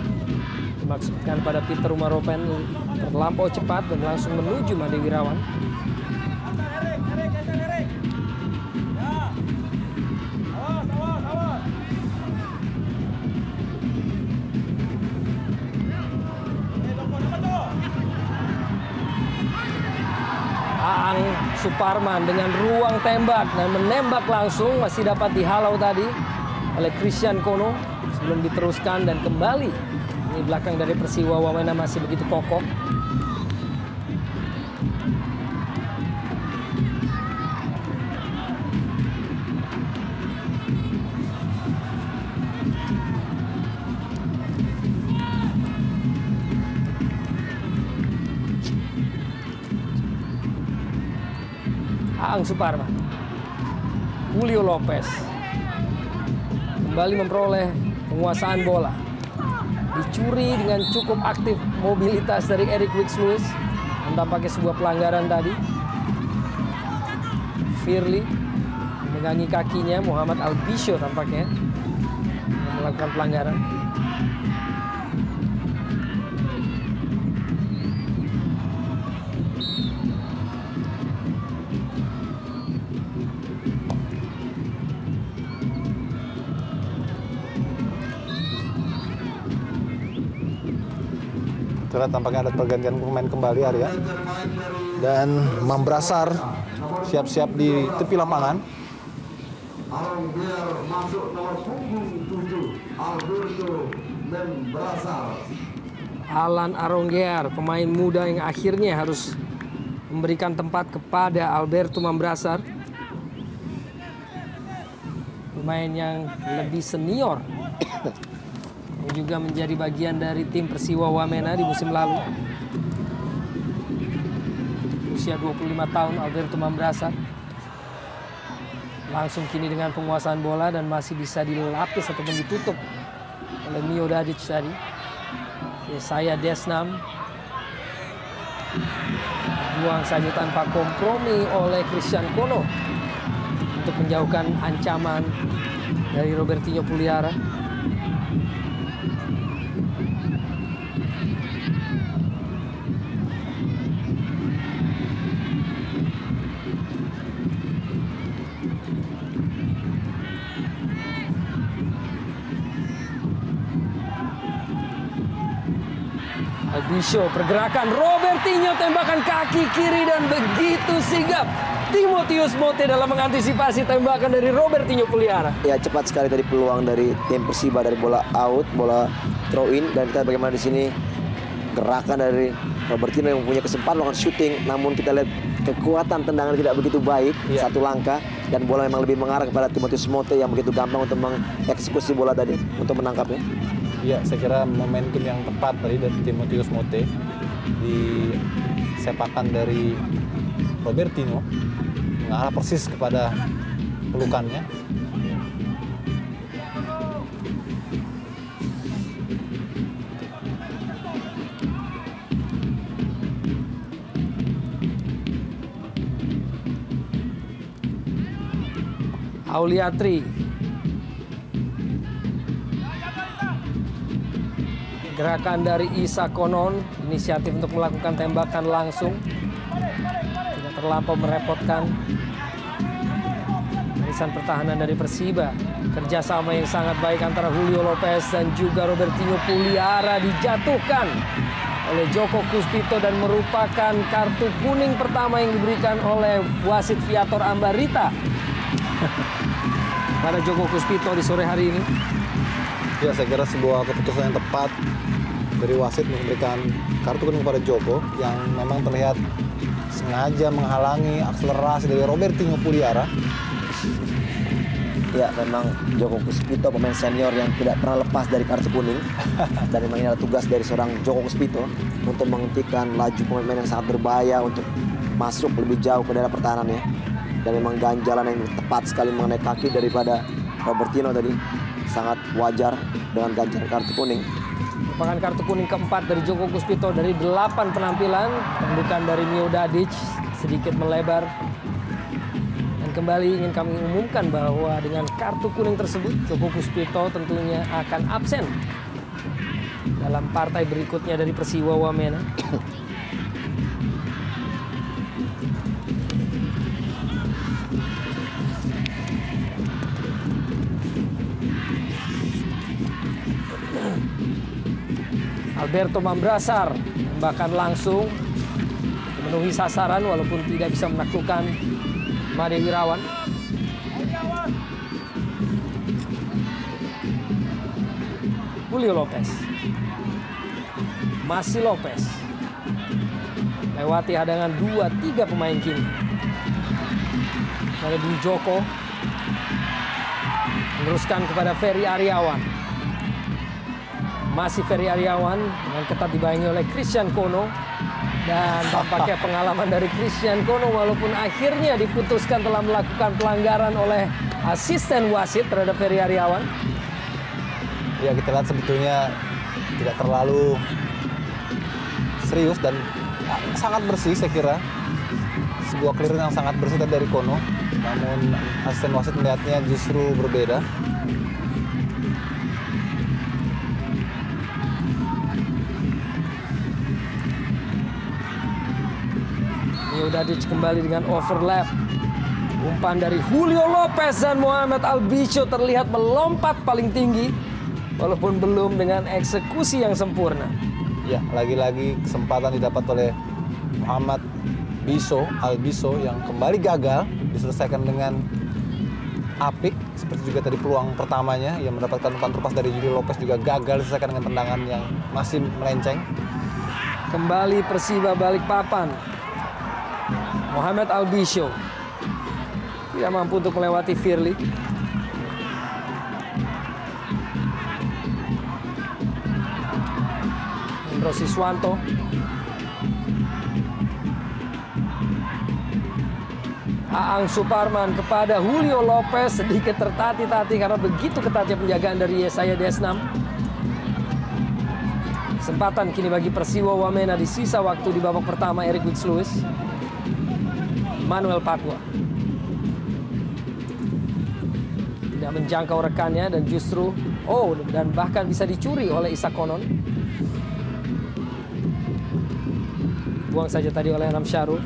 dimaksudkan pada Peter Maropen, terlampau cepat dan langsung menuju Made Wirawan. Aang Suparman dengan ruang tembak dan menembak langsung, masih dapat dihalau tadi oleh Christian Kono sebelum diteruskan dan kembali. Ini belakang dari Persiwa Wamena masih begitu kokoh. Aang Suparman, Julio Lopez kembali memperoleh penguasaan bola, dicuri dengan cukup aktif mobilitas dari Eric Wicks Lewis, dan tampaknya sebuah pelanggaran tadi. Firly memegangi kakinya Muhammad Albisho tampaknya yang melakukan pelanggaran. Terlihat tampaknya ada pergantian pemain kembali, Arya. Dan Mambrasar siap-siap di tepi lapangan. Aronggiar masuk nomor punggung 7, Alberto Mambrasar. Alan Aronggiar, pemain muda yang akhirnya harus memberikan tempat kepada Alberto Mambrasar, pemain yang lebih senior yang juga menjadi bagian dari tim Persiwa Wamena di musim lalu. Usia 25 tahun Alberto Mambrasar. Langsung kini dengan penguasaan bola dan masih bisa dilapis ataupun ditutup oleh Mio Dadic tadi. Yesaya Desnam buang saja tanpa kompromi oleh Christian Kono untuk menjauhkan ancaman dari Robertinho Puliara. Albisho, pergerakan Robertinho, tembakan kaki kiri dan begitu sigap Timotius Mote dalam mengantisipasi tembakan dari Robertinho Puliara. Ya, cepat sekali tadi peluang dari tim Persiba dari bola out, bola throw in, dan kita bagaimana di sini gerakan dari Robertinho yang mempunyai kesempatan melakukan shooting, namun kita lihat kekuatan tendangan tidak begitu baik, satu langkah, dan bola memang lebih mengarah kepada Timotius Mote yang begitu gampang untuk mengeksekusi bola tadi untuk menangkapnya. Ya, saya kira momentum yang tepat tadi dari Timotius Mote di sepakan dari Robertinho mengarah persis kepada pelukannya. Auliatri. Gerakan dari Isa Konon, inisiatif untuk melakukan tembakan langsung. Tidak terlampau merepotkan. Barisan pertahanan dari Persiba. Kerjasama yang sangat baik antara Julio Lopez dan juga Robertinho Puliara dijatuhkan oleh Joko Puspito dan merupakan kartu kuning pertama yang diberikan oleh wasit Viator Ambarita pada Joko Puspito di sore hari ini. Ya, saya kira sebuah keputusan yang tepat dari wasit memberikan kartu kuning kepada Joko yang memang terlihat sengaja menghalangi akselerasi dari Robertinho Puliara. Ya, memang Joko Puspito pemain senior yang tidak pernah lepas dari kartu kuning. Dan memang ini adalah tugas dari seorang Joko Puspito untuk menghentikan laju pemain yang sangat berbahaya untuk masuk lebih jauh ke daerah pertahanannya. Dan memang ganjalan yang tepat sekali mengenai kaki daripada Robertinho tadi sangat wajar dengan ganjalan kartu kuning. Merupakan kartu kuning keempat dari Joko Puspito dari 8 penampilan. Tandukan dari Miodadic sedikit melebar. Dan kembali ingin kami umumkan bahwa dengan kartu kuning tersebut Joko Puspito tentunya akan absen dalam partai berikutnya dari Persiwa Wamena. Alberto Mambrasar tembakan langsung memenuhi sasaran walaupun tidak bisa menaklukkan Made Wirawan. Julio Lopez. Masih Lopez. Lewati hadangan 2-3 pemain kini. Ada Dwi Joko. Meneruskan kepada Ferry Aryawan. Masih Ferry Aryawan dengan ketat dibayangi oleh Christian Kono. Dan tampaknya pengalaman dari Christian Kono walaupun akhirnya diputuskan telah melakukan pelanggaran oleh asisten wasit terhadap Ferry Aryawan. Ya, kita lihat sebetulnya tidak terlalu serius dan sangat bersih saya kira. Sebuah clearance yang sangat bersih dari Kono. Namun asisten wasit melihatnya justru berbeda. Miodadic kembali dengan overlap. Umpan dari Julio Lopez dan Mohamed Albisho terlihat melompat paling tinggi. Walaupun belum dengan eksekusi yang sempurna. Ya, lagi-lagi kesempatan didapat oleh Muhammad Albisho yang kembali gagal. Diselesaikan dengan apik. Seperti juga tadi peluang pertamanya yang mendapatkan umpan terlepas dari Julio Lopez juga gagal diselesaikan dengan tendangan yang masih melenceng. Kembali Persiba Balikpapan. Mohamed Albisho tidak mampu untuk melewati Firly. Hendro Siswanto. Aang Suparman kepada Julio Lopez sedikit tertati-tati karena begitu ketatnya penjagaan dari Yesaya Desnam. Kesempatan kini bagi Persiwa Wamena di sisa waktu di babak pertama. Eric Wits-Lewis. Manuel Patwa tidak menjangkau rekannya dan justru dan bahkan bisa dicuri oleh Isa Konon. Buang saja tadi oleh Anam Syarul.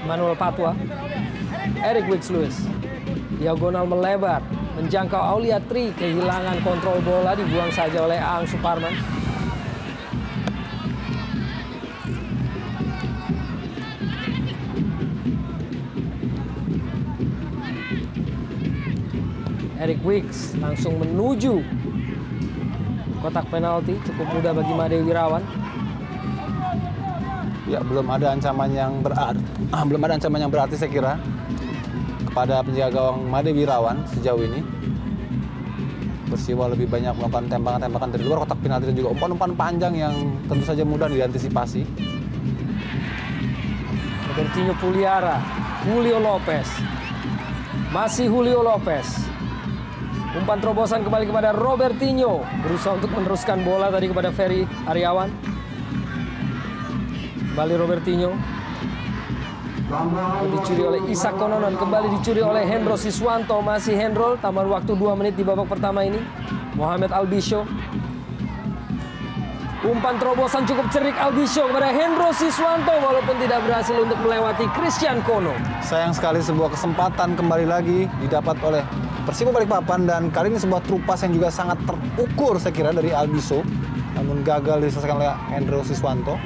Manuel Patwa. Eric Wicks-Lewis. Diagonal melebar. Menjangkau Aulia Tri. Kehilangan kontrol bola. Dibuang saja oleh Aang Suparman. Eric Wicks langsung menuju kotak penalti. Cukup mudah bagi Made Wirawan. Ya, belum ada ancaman yang berarti saya kira kepada penjaga gawang Made Wirawan sejauh ini. Persiwa lebih banyak melakukan tembakan-tembakan dari luar kotak penalti dan juga umpan-umpan panjang yang tentu saja mudah diantisipasi. Robertinho Puliara, Julio Lopez. Masih Julio Lopez. Umpan terobosan kembali kepada Robertinho. Berusaha untuk meneruskan bola tadi kepada Ferry Aryawan. Kembali Robertinho. Dicuri oleh Isak Kononon. Kembali dicuri oleh Hendro Siswanto. Masih Hendro. Tambahan waktu 2 menit di babak pertama ini. Mohamed Albisho. Umpan terobosan cukup cerik Albisho kepada Hendro Siswanto. Walaupun tidak berhasil untuk melewati Christian Kono. Sayang sekali sebuah kesempatan kembali lagi didapat oleh Persiba Balikpapan, dan kali ini sebuah trupas yang juga sangat terukur saya kira dari Albisho, namun gagal diselesaikan oleh Hendro Siswanto.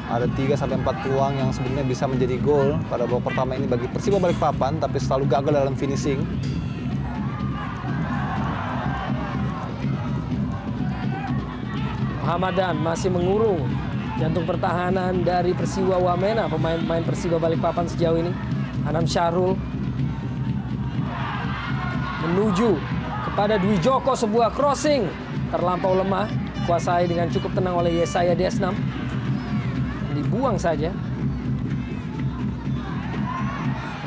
Ada 3-4 peluang yang sebenarnya bisa menjadi gol pada babak pertama ini bagi Persiba Balikpapan, tapi selalu gagal dalam finishing. Hamadan masih mengurung jantung pertahanan dari Persiwa Wamena, pemain-pemain Persiba Balikpapan sejauh ini. Anam Syahrul menuju kepada Dwi Joko, sebuah crossing terlampau lemah, kuasai dengan cukup tenang oleh Yesaya Desnam. Dibuang saja.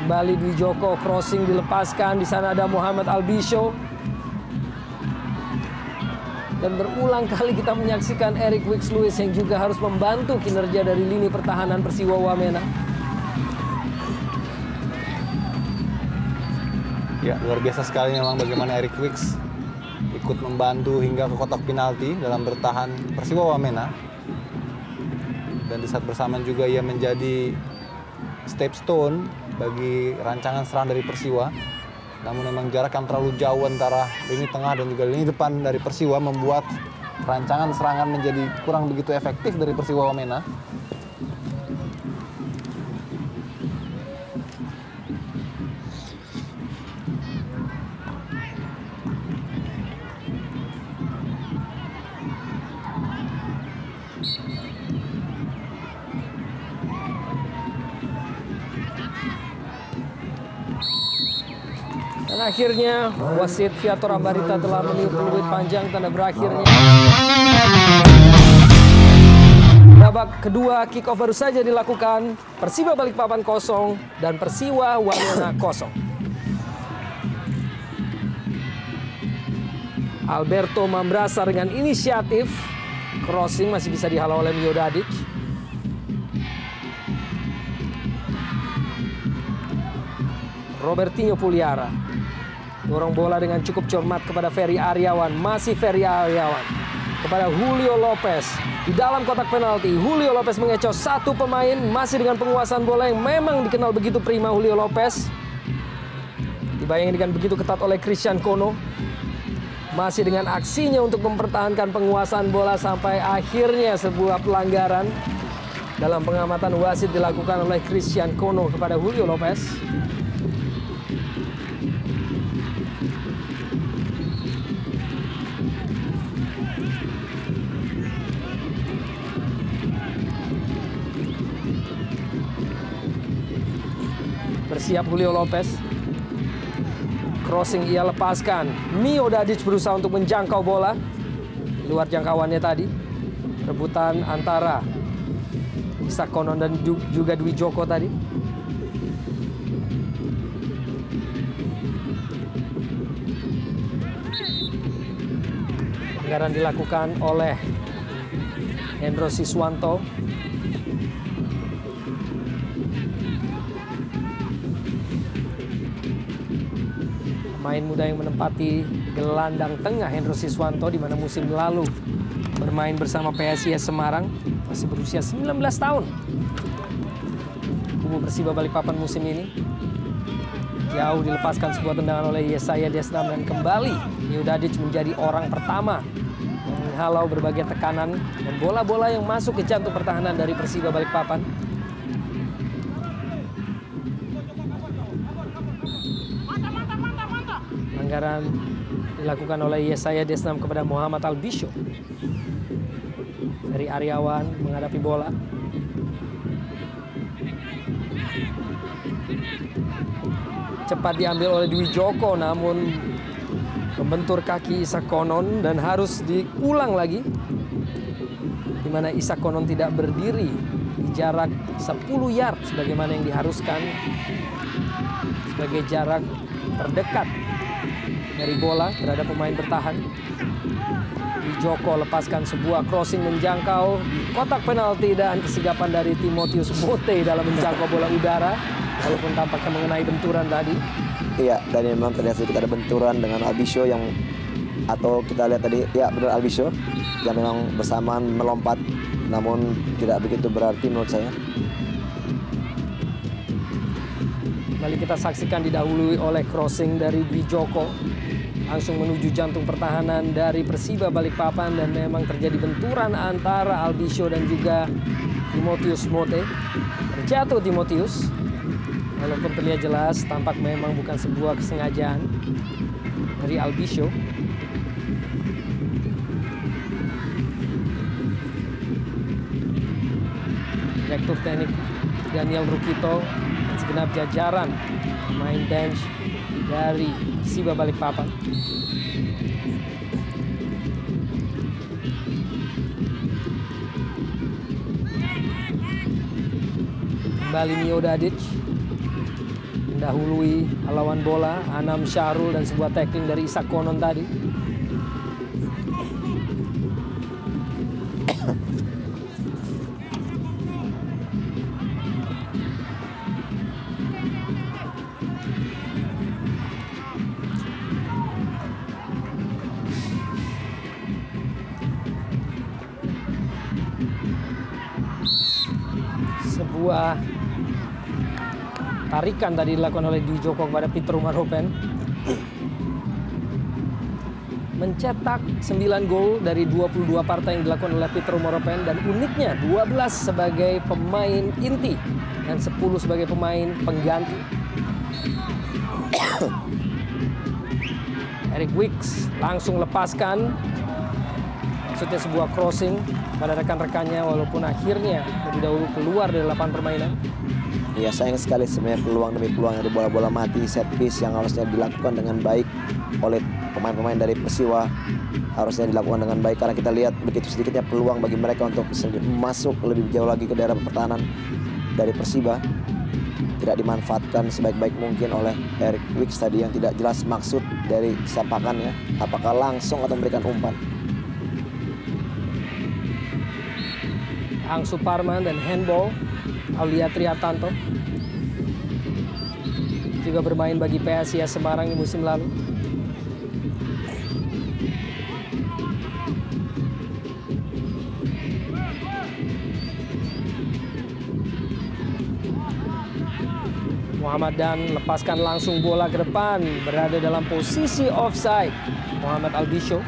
Kembali Dwi Joko, crossing dilepaskan. Di sana ada Mohamed Albisho. Dan berulang kali kita menyaksikan Eric Wicks-Lewis yang juga harus membantu kinerja dari lini pertahanan Persiwa Wamena. Ya, luar biasa sekali memang bagaimana Eric Wicks ikut membantu hingga ke kotak penalti dalam bertahan Persiwa Wamena. Dan di saat bersamaan juga ia menjadi stepstone bagi rancangan serang dari Persiwa. Namun memang jarak yang terlalu jauh antara lini tengah dan juga lini depan dari Persiwa membuat rancangan serangan menjadi kurang begitu efektif dari Persiwa Wamena. Dan akhirnya wasit Viator Ambarita telah meniup peluit panjang tanda berakhirnya babak kedua. Kick off baru saja dilakukan. Persiba Balikpapan 0 dan Persiwa Wamena 0. Alberto Mambrasa dengan inisiatif crossing masih bisa dihalau oleh Mio Dadic. Robertinho Puliara dorong bola dengan cukup cermat kepada Ferry Aryawan. Masih Ferry Aryawan kepada Julio Lopez di dalam kotak penalti. Julio Lopez mengecoh satu pemain. Masih dengan penguasaan bola yang memang dikenal begitu prima Julio Lopez. Dibayangi dengan begitu ketat oleh Christian Kono. Masih dengan aksinya untuk mempertahankan penguasaan bola sampai akhirnya sebuah pelanggaran dalam pengamatan wasit dilakukan oleh Christian Kono kepada Julio Lopez. Bersiap Julio Lopez. Crossing ia lepaskan. Mio Dadic berusaha untuk menjangkau bola. Luar jangkauannya tadi. Rebutan antara Isak Konon dan juga Dwi Joko tadi. Pelanggaran dilakukan oleh Hendro Siswanto. Pemain muda yang menempati gelandang tengah Hendro Siswanto, di mana musim lalu bermain bermain bersama PSIS Semarang, masih berusia 19 tahun. Kubu Persiba Balikpapan musim ini jauh dilepaskan sebuah tendangan oleh Yesaya Desnam dan kembali Miodadic menjadi orang pertama menghalau berbagai tekanan dan bola-bola yang masuk ke jantung pertahanan dari Persiba Balikpapan. Pelanggaran dilakukan oleh Yesaya Desnam kepada Muhammad Albisho. Dari Aryawan menghadapi bola. Cepat diambil oleh Dwi Joko, namun membentur kaki Isak Konon dan harus diulang lagi. Di mana Isak Konon tidak berdiri di jarak 10 yard sebagaimana yang diharuskan sebagai jarak terdekat dari bola terhadap pemain bertahan. Dwi Joko lepaskan sebuah crossing menjangkau di kotak penalti dan kesigapan dari Timotius Mote dalam menjangkau bola udara. Walaupun tampaknya mengenai benturan tadi. Iya, dan memang terlihat sedikit ada benturan dengan Albisho yang, atau kita lihat tadi, ya benar Albisho yang memang bersamaan melompat, namun tidak begitu berarti menurut saya. Kembali kita saksikan didahului oleh crossing dari Dwi Joko. Langsung menuju jantung pertahanan dari Persiba Balikpapan dan memang terjadi benturan antara Albisho dan juga Timotius Mote. Terjatuh Timotius. Walaupun terlihat jelas, tampak memang bukan sebuah kesengajaan dari Albisho. Direktur Teknik Daniel Rukito dan segenap jajaran main bench dari Persiba Balikpapan. Kembali Miodadic mendahului lawan bola, Anam Syahrul dan sebuah tackling dari Isak Konon tadi. Sebuah tarikan tadi dilakukan oleh Dwi Joko kepada Peter Umaropen. Mencetak 9 gol dari 22 partai yang dilakukan oleh Peter Umaropen, dan uniknya 12 sebagai pemain inti dan 10 sebagai pemain pengganti. Eric Wicks langsung lepaskan, maksudnya sebuah crossing pada rekan-rekannya, walaupun akhirnya lebih dahulu keluar dari lapangan permainan. Ya, sayang sekali sebenarnya peluang demi peluang dari bola-bola mati, set piece yang harusnya dilakukan dengan baik oleh pemain-pemain dari Persiwa, harusnya dilakukan dengan baik, karena kita lihat begitu sedikitnya peluang bagi mereka untuk masuk lebih jauh lagi ke daerah pertahanan dari Persiba. Tidak dimanfaatkan sebaik-baik mungkin oleh Eric Wicks tadi, yang tidak jelas maksud dari sapakannya, apakah langsung atau memberikan umpan. Ang Suparman dan handball Aulia Triartanto juga bermain bagi PSIS Semarang di musim lalu. Muhammad Dan lepaskan langsung bola ke depan, berada dalam posisi offside. Muhammad Albisho.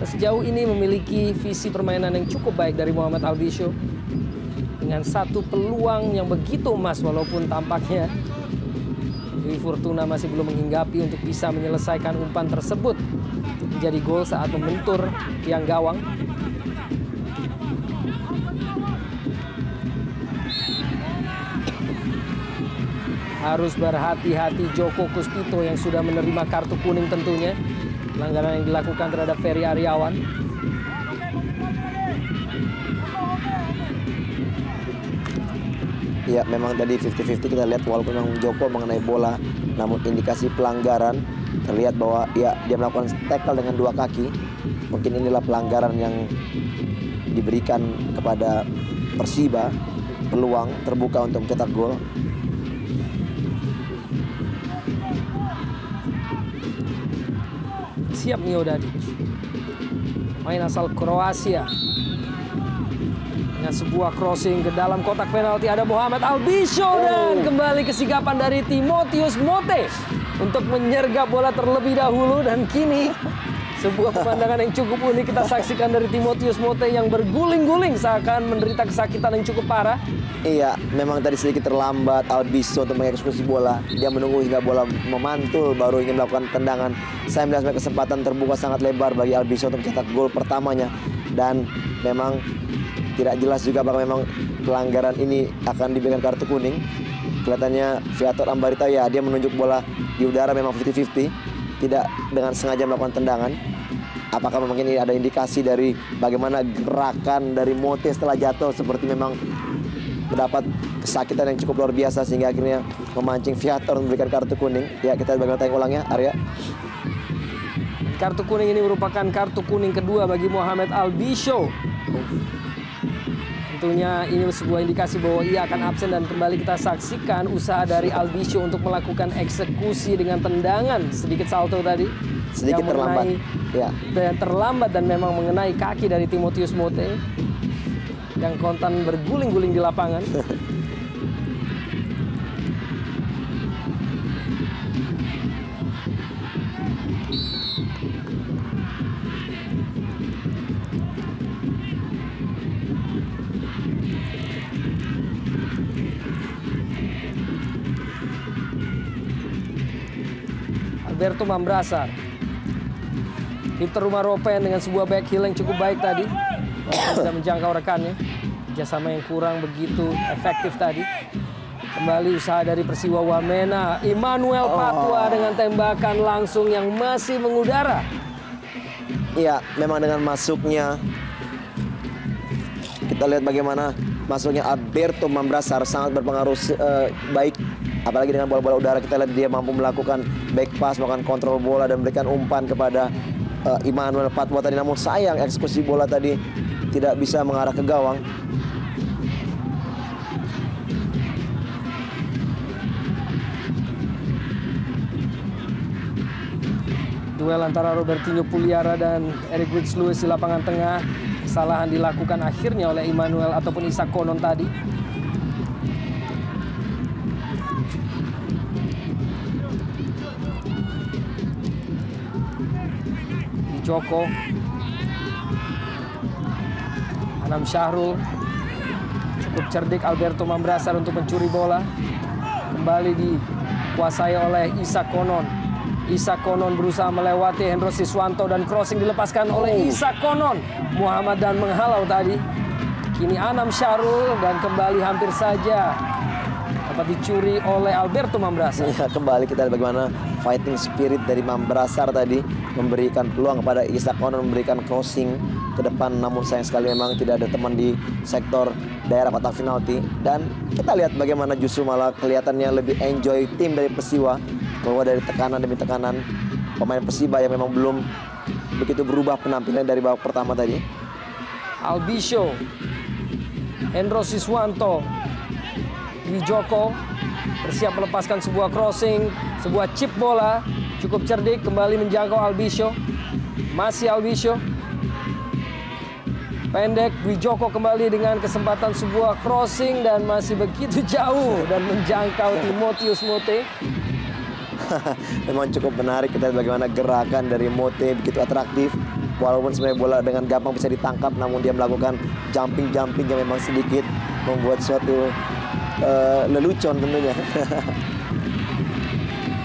Sejauh ini memiliki visi permainan yang cukup baik dari Muhammad Albisho, dengan satu peluang yang begitu emas, walaupun tampaknya Dwi Fortuna masih belum menghinggapi untuk bisa menyelesaikan umpan tersebut menjadi gol saat membentur tiang gawang. Harus berhati-hati Joko Kuspito yang sudah menerima kartu kuning tentunya. Pelanggaran yang dilakukan terhadap Ferry Aryawan. Ya, memang tadi 50-50 kita lihat, walaupun memang Joko mengenai bola, namun indikasi pelanggaran terlihat bahwa ya dia melakukan tackle dengan dua kaki. Mungkin inilah pelanggaran yang diberikan kepada Persiba, peluang terbuka untuk mencetak gol. siap Miodadic. Main asal Kroasia. Dengan sebuah crossing ke dalam kotak penalti ada Muhammad Albisho dan kembali kesigapan dari Timotius Mote untuk menyergap bola terlebih dahulu, dan kini sebuah pemandangan yang cukup unik kita saksikan dari Timotius Mote yang berguling-guling seakan menderita kesakitan yang cukup parah. Iya, memang tadi sedikit terlambat Albisho untuk mengeksekusi bola. Dia menunggu hingga bola memantul baru ingin melakukan tendangan. Saya melihat kesempatan terbuka sangat lebar bagi Albisho untuk mencetak gol pertamanya, dan memang tidak jelas juga apakah memang pelanggaran ini akan diberikan kartu kuning. Kelihatannya Viator Ambarita, ya, dia menunjuk bola di udara memang 50-50, tidak dengan sengaja melakukan tendangan. Apakah memang ini ada indikasi dari bagaimana gerakan dari Mote setelah jatuh, seperti memang mendapat kesakitan yang cukup luar biasa sehingga akhirnya memancing Viator memberikan kartu kuning. Ya, kita bagaimana tayang ulangnya, Arya. Kartu kuning ini merupakan kartu kuning kedua bagi Muhammad Albisho. Tentunya ini sebuah indikasi bahwa ia akan absen, dan kembali kita saksikan usaha dari Albisho untuk melakukan eksekusi dengan tendangan sedikit salto tadi. Sedikit terlambat. Ya. Dan terlambat dan memang mengenai kaki dari Timotius Mote yang kontan berguling-guling di lapangan. Alberto Mambrasar. Victor Rumaropen dengan sebuah back heel yang cukup baik tadi. Sudah menjangkau rekannya. Kerjasama yang kurang begitu efektif tadi. Kembali usaha dari Persiwa Wamena. Emmanuel Patwa dengan tembakan langsung yang masih mengudara. Iya, memang dengan masuknya, kita lihat bagaimana masuknya Alberto Mambrasar sangat berpengaruh baik. Apalagi dengan bola-bola udara, kita lihat dia mampu melakukan back pass, melakukan kontrol bola dan memberikan umpan kepada Emmanuel Patwa tadi. Namun sayang eksekusi bola tadi tidak bisa mengarah ke gawang. Duel antara Robertinho Puliara dan Eric Wicks-Lewis di lapangan tengah. Kesalahan dilakukan akhirnya oleh Emmanuel ataupun Isak Konon tadi. Joko, Anam Syahrul, cukup cerdik Alberto Mambrasar untuk mencuri bola. Kembali dikuasai oleh Isak Konon. Isak Konon berusaha melewati Hendro Siswanto dan crossing dilepaskan oleh Isak Konon. Muhammad dan menghalau tadi. Kini Anam Syahrul dan kembali hampir saja dapat dicuri oleh Alberto Mambrasar. Ya, kembali kita lihat bagaimana fighting spirit dari Mambrasar tadi memberikan peluang kepada Isak Konon memberikan crossing ke depan, namun sayang sekali memang tidak ada teman di sektor daerah kotak penalti. Dan kita lihat bagaimana justru malah kelihatannya lebih enjoy tim dari Persiwa, keluar dari tekanan demi tekanan pemain Persiba yang memang belum begitu berubah penampilan dari babak pertama tadi. Albisho, Hendro Siswanto, Wijoko bersiap melepaskan sebuah crossing, sebuah chip bola, cukup cerdik kembali menjangkau Albisho. Masih Albisho. Pendek, Wijoko kembali dengan kesempatan sebuah crossing dan masih begitu jauh dan menjangkau Timotius Mote. Memang cukup menarik kita lihat bagaimana gerakan dari Mote begitu atraktif. Walaupun sebenarnya bola dengan gampang bisa ditangkap, namun dia melakukan jumping-jumping yang memang sedikit membuat suatu lelucon tentunya.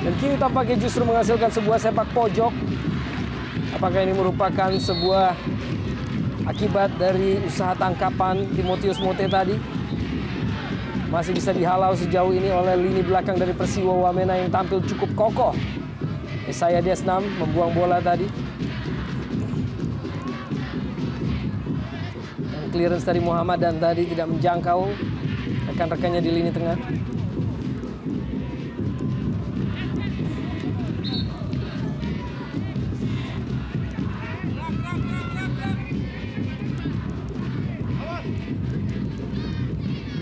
Dan kini tampaknya justru menghasilkan sebuah sepak pojok. Apakah ini merupakan sebuah akibat dari usaha tangkapan Timotius Mote tadi? Masih bisa dihalau sejauh ini oleh lini belakang dari Persiwa Wamena yang tampil cukup kokoh. Yesaya Desnam membuang bola tadi. Dan clearance dari Muhammad dan tadi tidak menjangkau rekan-rekannya di lini tengah.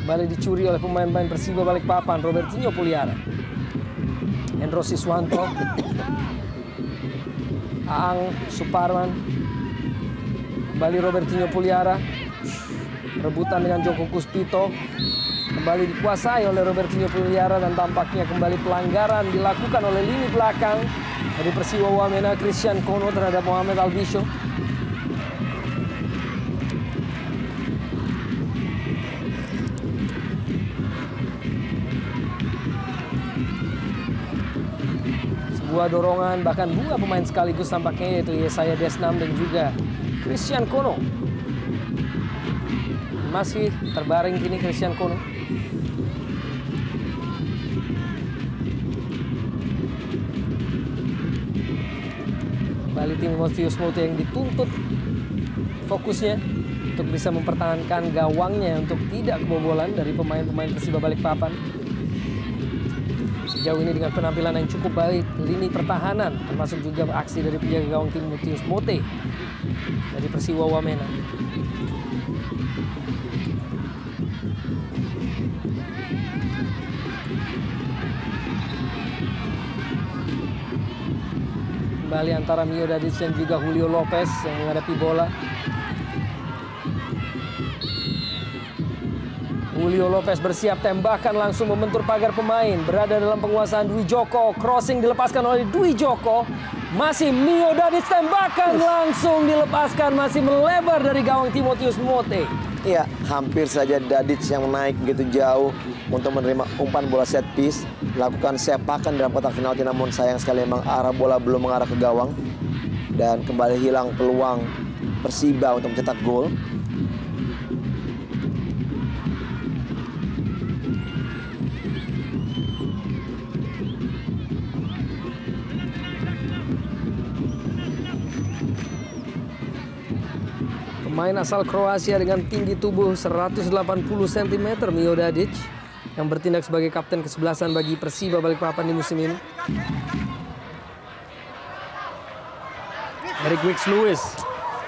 Kembali dicuri oleh pemain-pemain Persiba Balikpapan, Robertinho Puliara, Hendro Siswanto. Aang Suparman. Kembali Robertinho Puliara. Rebutan dengan Joko Kuspito. Kembali dikuasai oleh Robertinho Puliara dan tampaknya kembali pelanggaran dilakukan oleh lini belakang dari Persiwa Wamena, Christian Kono terhadap Mohamed Albisho. Sebuah dorongan, bahkan dua pemain sekaligus tampaknya, yaitu Yesaya Desnam dan juga Christian Kono. Masih terbaring kini Christian Kono. Kembali Timotius Mote yang dituntut fokusnya untuk bisa mempertahankan gawangnya untuk tidak kebobolan dari pemain-pemain Persiba Balikpapan. Sejauh ini dengan penampilan yang cukup baik, lini pertahanan, termasuk juga aksi dari penjaga gawang Timotius Mote dari Persiwa Wamena. Kembali antara Mio Dadic dan juga Julio Lopez yang menghadapi bola. Julio Lopez bersiap tembakan langsung membentur pagar pemain. Berada dalam penguasaan Dwi Joko. Crossing dilepaskan oleh Dwi Joko. Masih Mio Dadic, tembakan langsung dilepaskan. Masih melebar dari gawang Timotius Mote. Iya, hampir saja Dadic yang naik begitu jauh untuk menerima umpan bola set piece. Melakukan sepakan dalam kotak penalti, namun sayang sekali memang arah bola belum mengarah ke gawang. Dan kembali hilang peluang Persiba untuk mencetak gol. Pemain asal Kroasia dengan tinggi tubuh 180 cm, Mio Dadic, yang bertindak sebagai kapten kesebelasan bagi Persiba Balikpapan di musim ini. Eric Wicks Lewis,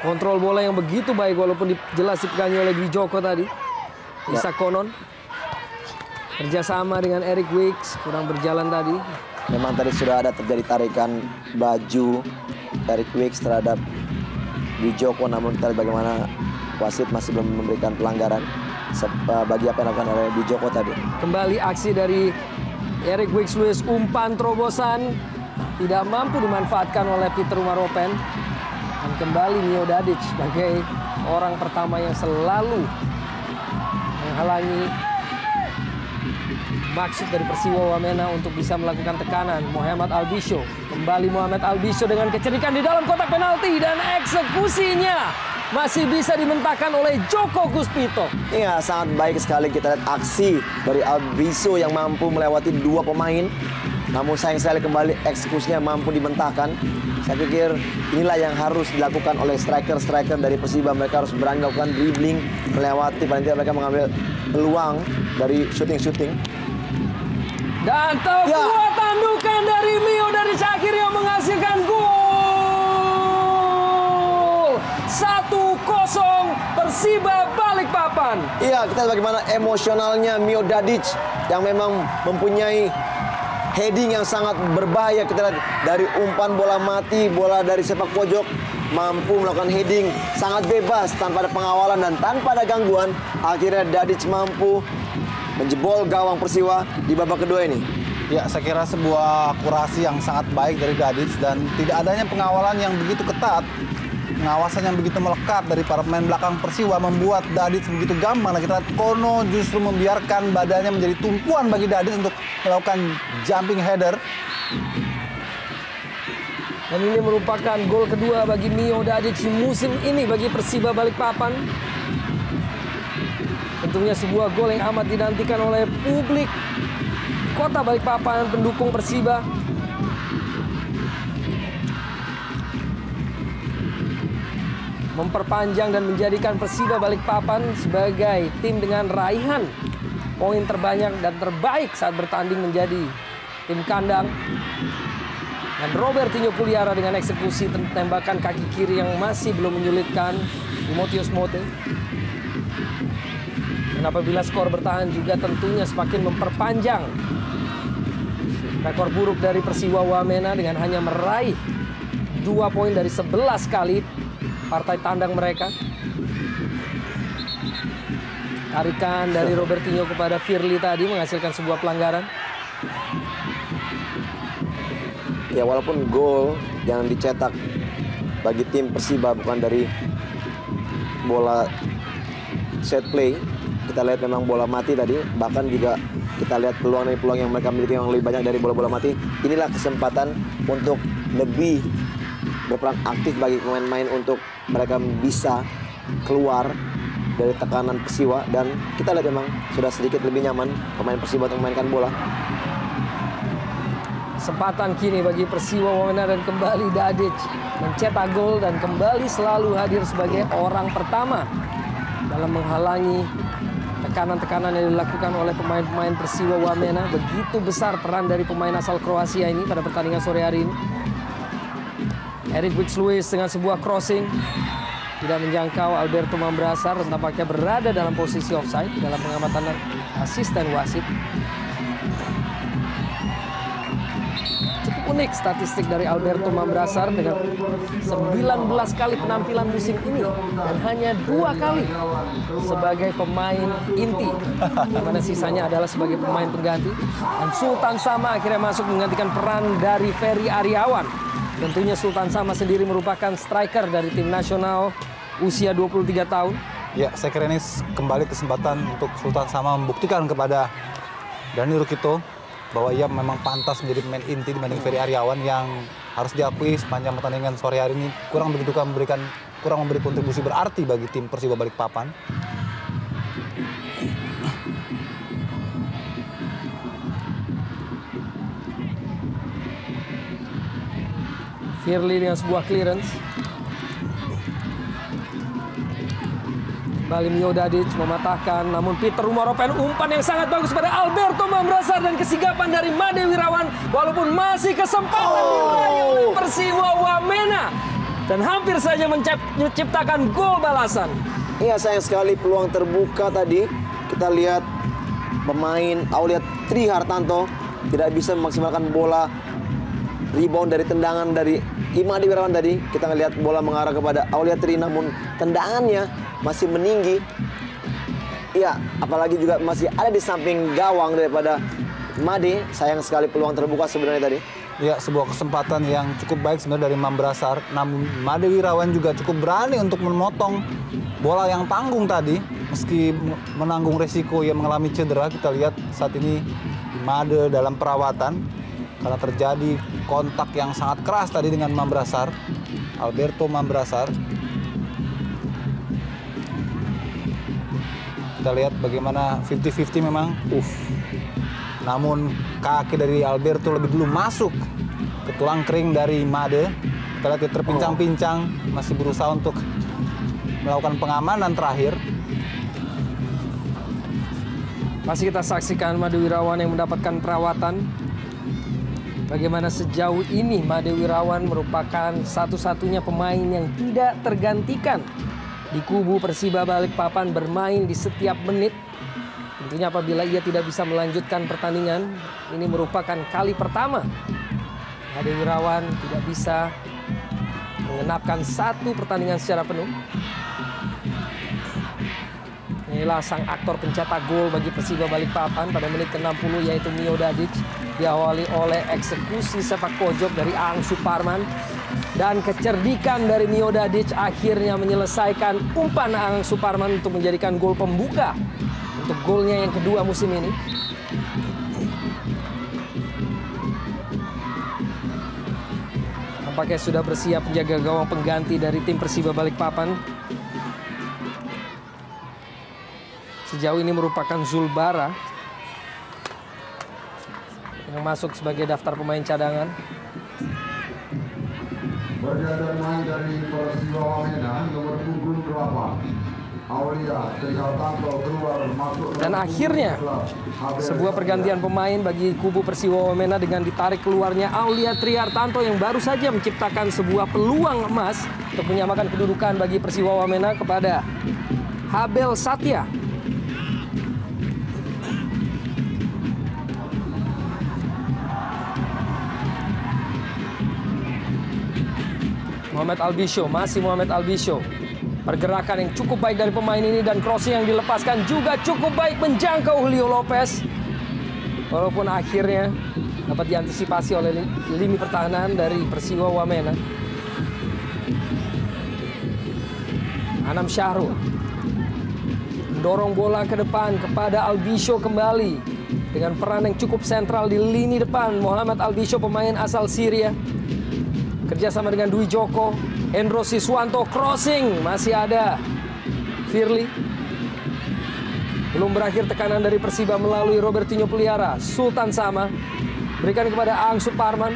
kontrol bola yang begitu baik walaupun jelas dipegangi oleh Dwi Joko tadi. Isa Konon, kerjasama dengan Eric Wicks, kurang berjalan tadi. Memang tadi sudah ada terjadi tarikan baju Eric Wicks terhadap Dwi Joko, namun kita lihat bagaimana wasit masih belum memberikan pelanggaran bagi apa yang dilakukan oleh Dwi Joko tadi. Kembali aksi dari Eric Wicks Lewis, umpan terobosan tidak mampu dimanfaatkan oleh Peter Umaropen. Dan kembali Mio Dadic sebagai orang pertama yang selalu menghalangi maksud dari Persiwa Wamena untuk bisa melakukan tekanan. Mohamed Albisho, kembali Mohamed Albisho dengan kecerikan di dalam kotak penalti dan eksekusinya masih bisa dimentahkan oleh Joko Kuspito. Iya, sangat baik sekali kita lihat aksi dari Albisho yang mampu melewati dua pemain. Namun sayang sekali kembali eksekusinya mampu dimentahkan. Saya pikir inilah yang harus dilakukan oleh striker-striker dari Persiba. Mereka harus berani melakukan dribbling, melewati, paling tidak mereka mengambil peluang dari shooting-shooting. Dan sebuah tandukan dari Mio dari akhirnya menghasilkan gol. 1-0 Persiba Balikpapan. Iya, kita lihat bagaimana emosionalnya Mio Dadic yang memang mempunyai heading yang sangat berbahaya. Kita lihat dari umpan bola mati, bola dari sepak pojok, mampu melakukan heading sangat bebas tanpa ada pengawalan dan tanpa ada gangguan. Akhirnya Dadic mampu menjebol gawang Persiwa di babak kedua ini. Ya, saya kira sebuah akurasi yang sangat baik dari Dadic dan tidak adanya pengawalan yang begitu ketat. Pengawasan yang begitu melekat dari para pemain belakang Persiwa membuat Dadic begitu gampang. Nah, kita lihat Kono justru membiarkan badannya menjadi tumpuan bagi Dadic untuk melakukan jumping header. Dan ini merupakan gol kedua bagi Mio Dadic di musim ini bagi Persiba Balikpapan. Tentunya sebuah gol yang amat dinantikan oleh publik Kota Balikpapan, pendukung Persiba. Memperpanjang dan menjadikan Persiba Balikpapan sebagai tim dengan raihan poin terbanyak dan terbaik saat bertanding menjadi tim kandang. Dan Robertinho Puliara dengan eksekusi tembakan kaki kiri yang masih belum menyulitkan Timotius Mote. Dan apabila skor bertahan juga tentunya semakin memperpanjang rekor buruk dari Persiwa Wamena dengan hanya meraih 2 poin dari 11 kali partai tandang mereka. Tarikan dari Robertinho kepada Firly tadi menghasilkan sebuah pelanggaran. Ya, walaupun gol yang dicetak bagi tim Persiba bukan dari bola set play, kita lihat memang bola mati tadi. Bahkan juga kita lihat peluang yang mereka miliki yang lebih banyak dari bola-bola mati. Inilah kesempatan untuk lebih berperan aktif bagi pemain-pemain untuk mereka bisa keluar dari tekanan Persiwa, dan kita lihat memang sudah sedikit lebih nyaman pemain Persiba untuk memainkan bola. Kesempatan kini bagi Persiwa Wamena dan kembali Dadic mencetak gol dan kembali selalu hadir sebagai orang pertama dalam menghalangi tekanan-tekanan yang dilakukan oleh pemain-pemain Persiwa Wamena. Begitu besar peran dari pemain asal Kroasia ini pada pertandingan sore hari ini. Eric Wicks-Lewis dengan sebuah crossing tidak menjangkau Alberto Mambrasar dan tampaknya berada dalam posisi offside dalam pengamatan asisten wasit. Cukup unik statistik dari Alberto Mambrasar dengan 19 kali penampilan musim ini dan hanya 2 kali sebagai pemain inti, di mana sisanya adalah sebagai pemain pengganti. Dan Sultan Sama akhirnya masuk menggantikan peran dari Ferry Aryawan. Tentunya Sultan Sama sendiri merupakan striker dari tim nasional usia 23 tahun. Ya, saya kira ini kembali kesempatan untuk Sultan Sama membuktikan kepada Dani Rukito bahwa ia memang pantas menjadi pemain inti dibanding Ferry Aryawan yang harus diakui sepanjang pertandingan sore hari ini kurang memberi kontribusi berarti bagi tim Persiba Balikpapan. Firly dengan sebuah clearance. Kembali Mio Dadic mematahkan, namun Peter Umaropen umpan yang sangat bagus pada Alberto Mambrasar dan kesigapan dari Made Wirawan, walaupun masih kesempatan diraih oleh Persiwa Wamena dan hampir saja menciptakan gol balasan. Iya, sayang sekali peluang terbuka tadi. Kita lihat pemain Aulia Tri Hartanto tidak bisa memaksimalkan bola rebound dari tendangan dari Imade Wirawan tadi. Kita ngelihat bola mengarah kepada Aulia Tri, namun tendangannya masih meninggi. Iya, apalagi juga masih ada di samping gawang daripada Made. Sayang sekali peluang terbuka sebenarnya tadi. Ya, sebuah kesempatan yang cukup baik sebenarnya dari Mambrasar. Namun Made Wirawan juga cukup berani untuk memotong bola yang tanggung tadi. Meski menanggung resiko ia mengalami cedera, kita lihat saat ini Made dalam perawatan karena terjadi kontak yang sangat keras tadi dengan Mambrasar, Alberto Mambrasar. Kita lihat bagaimana 50-50 memang. Namun kaki dari Alberto lebih dulu masuk ke tulang kering dari Made. Kita lihat dia terpincang-pincang, masih berusaha untuk melakukan pengamanan terakhir. Masih kita saksikan Made Wirawan yang mendapatkan perawatan. Bagaimana sejauh ini Made Wirawan merupakan satu-satunya pemain yang tidak tergantikan di kubu Persiba Balikpapan, bermain di setiap menit. Tentunya apabila ia tidak bisa melanjutkan pertandingan, ini merupakan kali pertama Made Wirawan tidak bisa mengenapkan satu pertandingan secara penuh. Inilah sang aktor pencetak gol bagi Persiba Balikpapan pada menit ke-60, yaitu Mio Dadic. Diawali oleh eksekusi sepak pojok dari Aang Suparman. Dan kecerdikan dari Mio Dadic akhirnya menyelesaikan umpan Aang Suparman untuk menjadikan gol pembuka untuk golnya yang kedua musim ini. Nampaknya sudah bersiap penjaga gawang pengganti dari tim Persiba Balikpapan. Sejauh ini merupakan Zulbara yang masuk sebagai daftar pemain cadangan. Berjalan main dari Persiwa Wamena nomor punggung 8 Aulia Tri Hartanto keluar masuk. Dan akhirnya sebuah pergantian pemain bagi kubu Persiwa Wamena dengan ditarik keluarnya Aulia Tri Hartanto yang baru saja menciptakan sebuah peluang emas untuk menyamakan kedudukan bagi Persiwa Wamena kepada Habel Satya. Muhammad Albisho, masih Muhammad Albisho. Pergerakan yang cukup baik dari pemain ini dan crossing yang dilepaskan juga cukup baik menjangkau Julio Lopez. Walaupun akhirnya dapat diantisipasi oleh lini pertahanan dari Persiwa Wamena. Anam Syahrul mendorong bola ke depan kepada Albisho kembali dengan peran yang cukup sentral di lini depan. Muhammad Albisho, pemain asal Syria, kerjasama dengan Dwi Joko. Hendro Siswanto crossing, masih ada Firly. Belum berakhir tekanan dari Persiba melalui Robertinho Puliara. Sultan Sama berikan kepada Aang Suparman.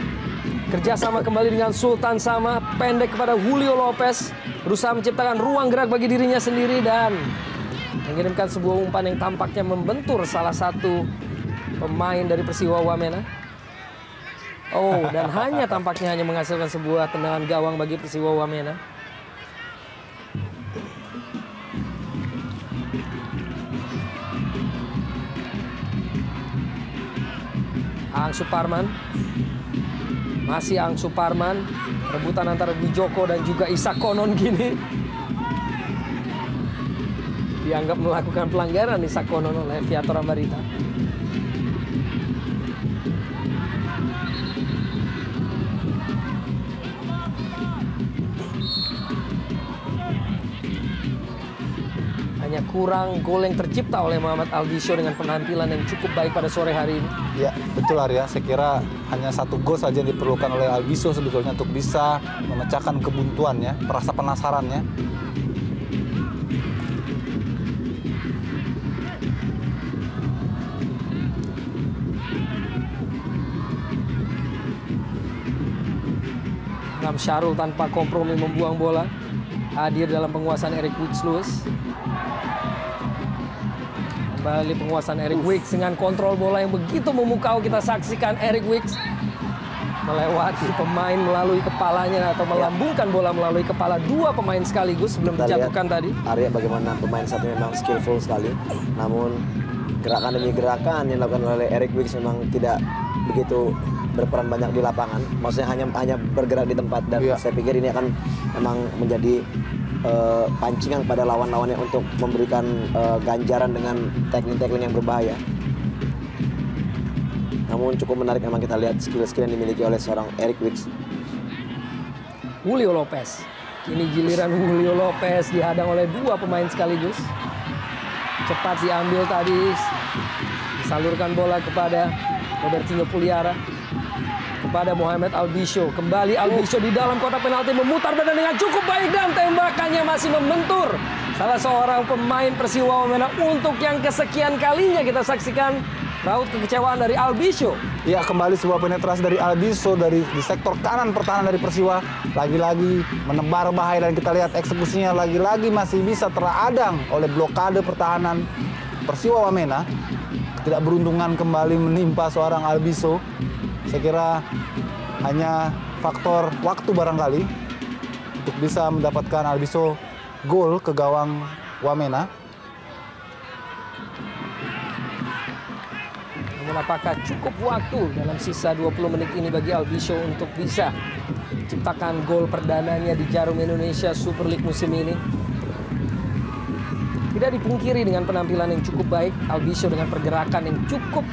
Kerjasama kembali dengan Sultan Sama, pendek kepada Julio Lopez. Berusaha menciptakan ruang gerak bagi dirinya sendiri dan mengirimkan sebuah umpan yang tampaknya membentur salah satu pemain dari Persiwa Wamena. Oh, dan tampaknya hanya menghasilkan sebuah tendangan gawang bagi Persiwa Wamena. Aang Suparman. Masih Aang Suparman. Rebutan antara Wijoko dan juga Isak Konon gini. Dianggap melakukan pelanggaran Isak Konon oleh Viator Ambarita. Hanya kurang gol yang tercipta oleh Muhammad Albisho dengan penampilan yang cukup baik pada sore hari ini. Ya, betul Arya. Saya kira hanya 1 gol saja yang diperlukan oleh Albisho sebetulnya untuk bisa memecahkan kebuntuannya, rasa penasarannya. Anam Syahrul tanpa kompromi membuang bola. Hadir dalam penguasaan Eric Wicks-Lewis. Kembali penguasaan Eric Wicks dengan kontrol bola yang begitu memukau. Kita saksikan Eric Wicks melewati pemain melalui kepalanya atau melambungkan bola melalui kepala 2 pemain sekaligus sebelum dijatuhkan tadi. Arya bagaimana pemain satu memang skillful sekali. Namun gerakan demi gerakan yang dilakukan oleh Eric Wicks memang tidak begitu berperan banyak di lapangan. Maksudnya hanya bergerak di tempat dan saya pikir ini akan memang menjadi pancingan pada lawan-lawannya untuk memberikan ganjaran dengan tackling-tackling yang berbahaya. Namun cukup menarik memang kita lihat skill-skill yang dimiliki oleh seorang Eric Wicks. Julio Lopez. Kini giliran Julio Lopez dihadang oleh 2 pemain sekaligus. Cepat diambil tadi. Disalurkan bola kepada Robertinho Puliara. Kepada Muhammad Albisho. Kembali Albisho di dalam kotak penalti memutar badan dengan cukup baik dan tembakannya masih membentur salah seorang pemain Persiwa Wamena. Untuk yang kesekian kalinya kita saksikan raut kekecewaan dari Albisho. Ya, kembali sebuah penetrasi dari Albisho di sektor kanan pertahanan dari Persiwa. Lagi-lagi menebar bahaya dan kita lihat eksekusinya lagi-lagi masih bisa teradang oleh blokade pertahanan Persiwa Wamena. Ketidakberuntungan kembali menimpa seorang Albisho. Saya kira hanya faktor waktu barangkali untuk bisa mendapatkan Albisho gol ke gawang Wamena. Namun apakah cukup waktu dalam sisa 20 menit ini bagi Albisho untuk bisa ciptakan gol perdananya di Jarum Indonesia Super League musim ini? Tidak dipungkiri dengan penampilan yang cukup baik, Albisho dengan pergerakan yang cukup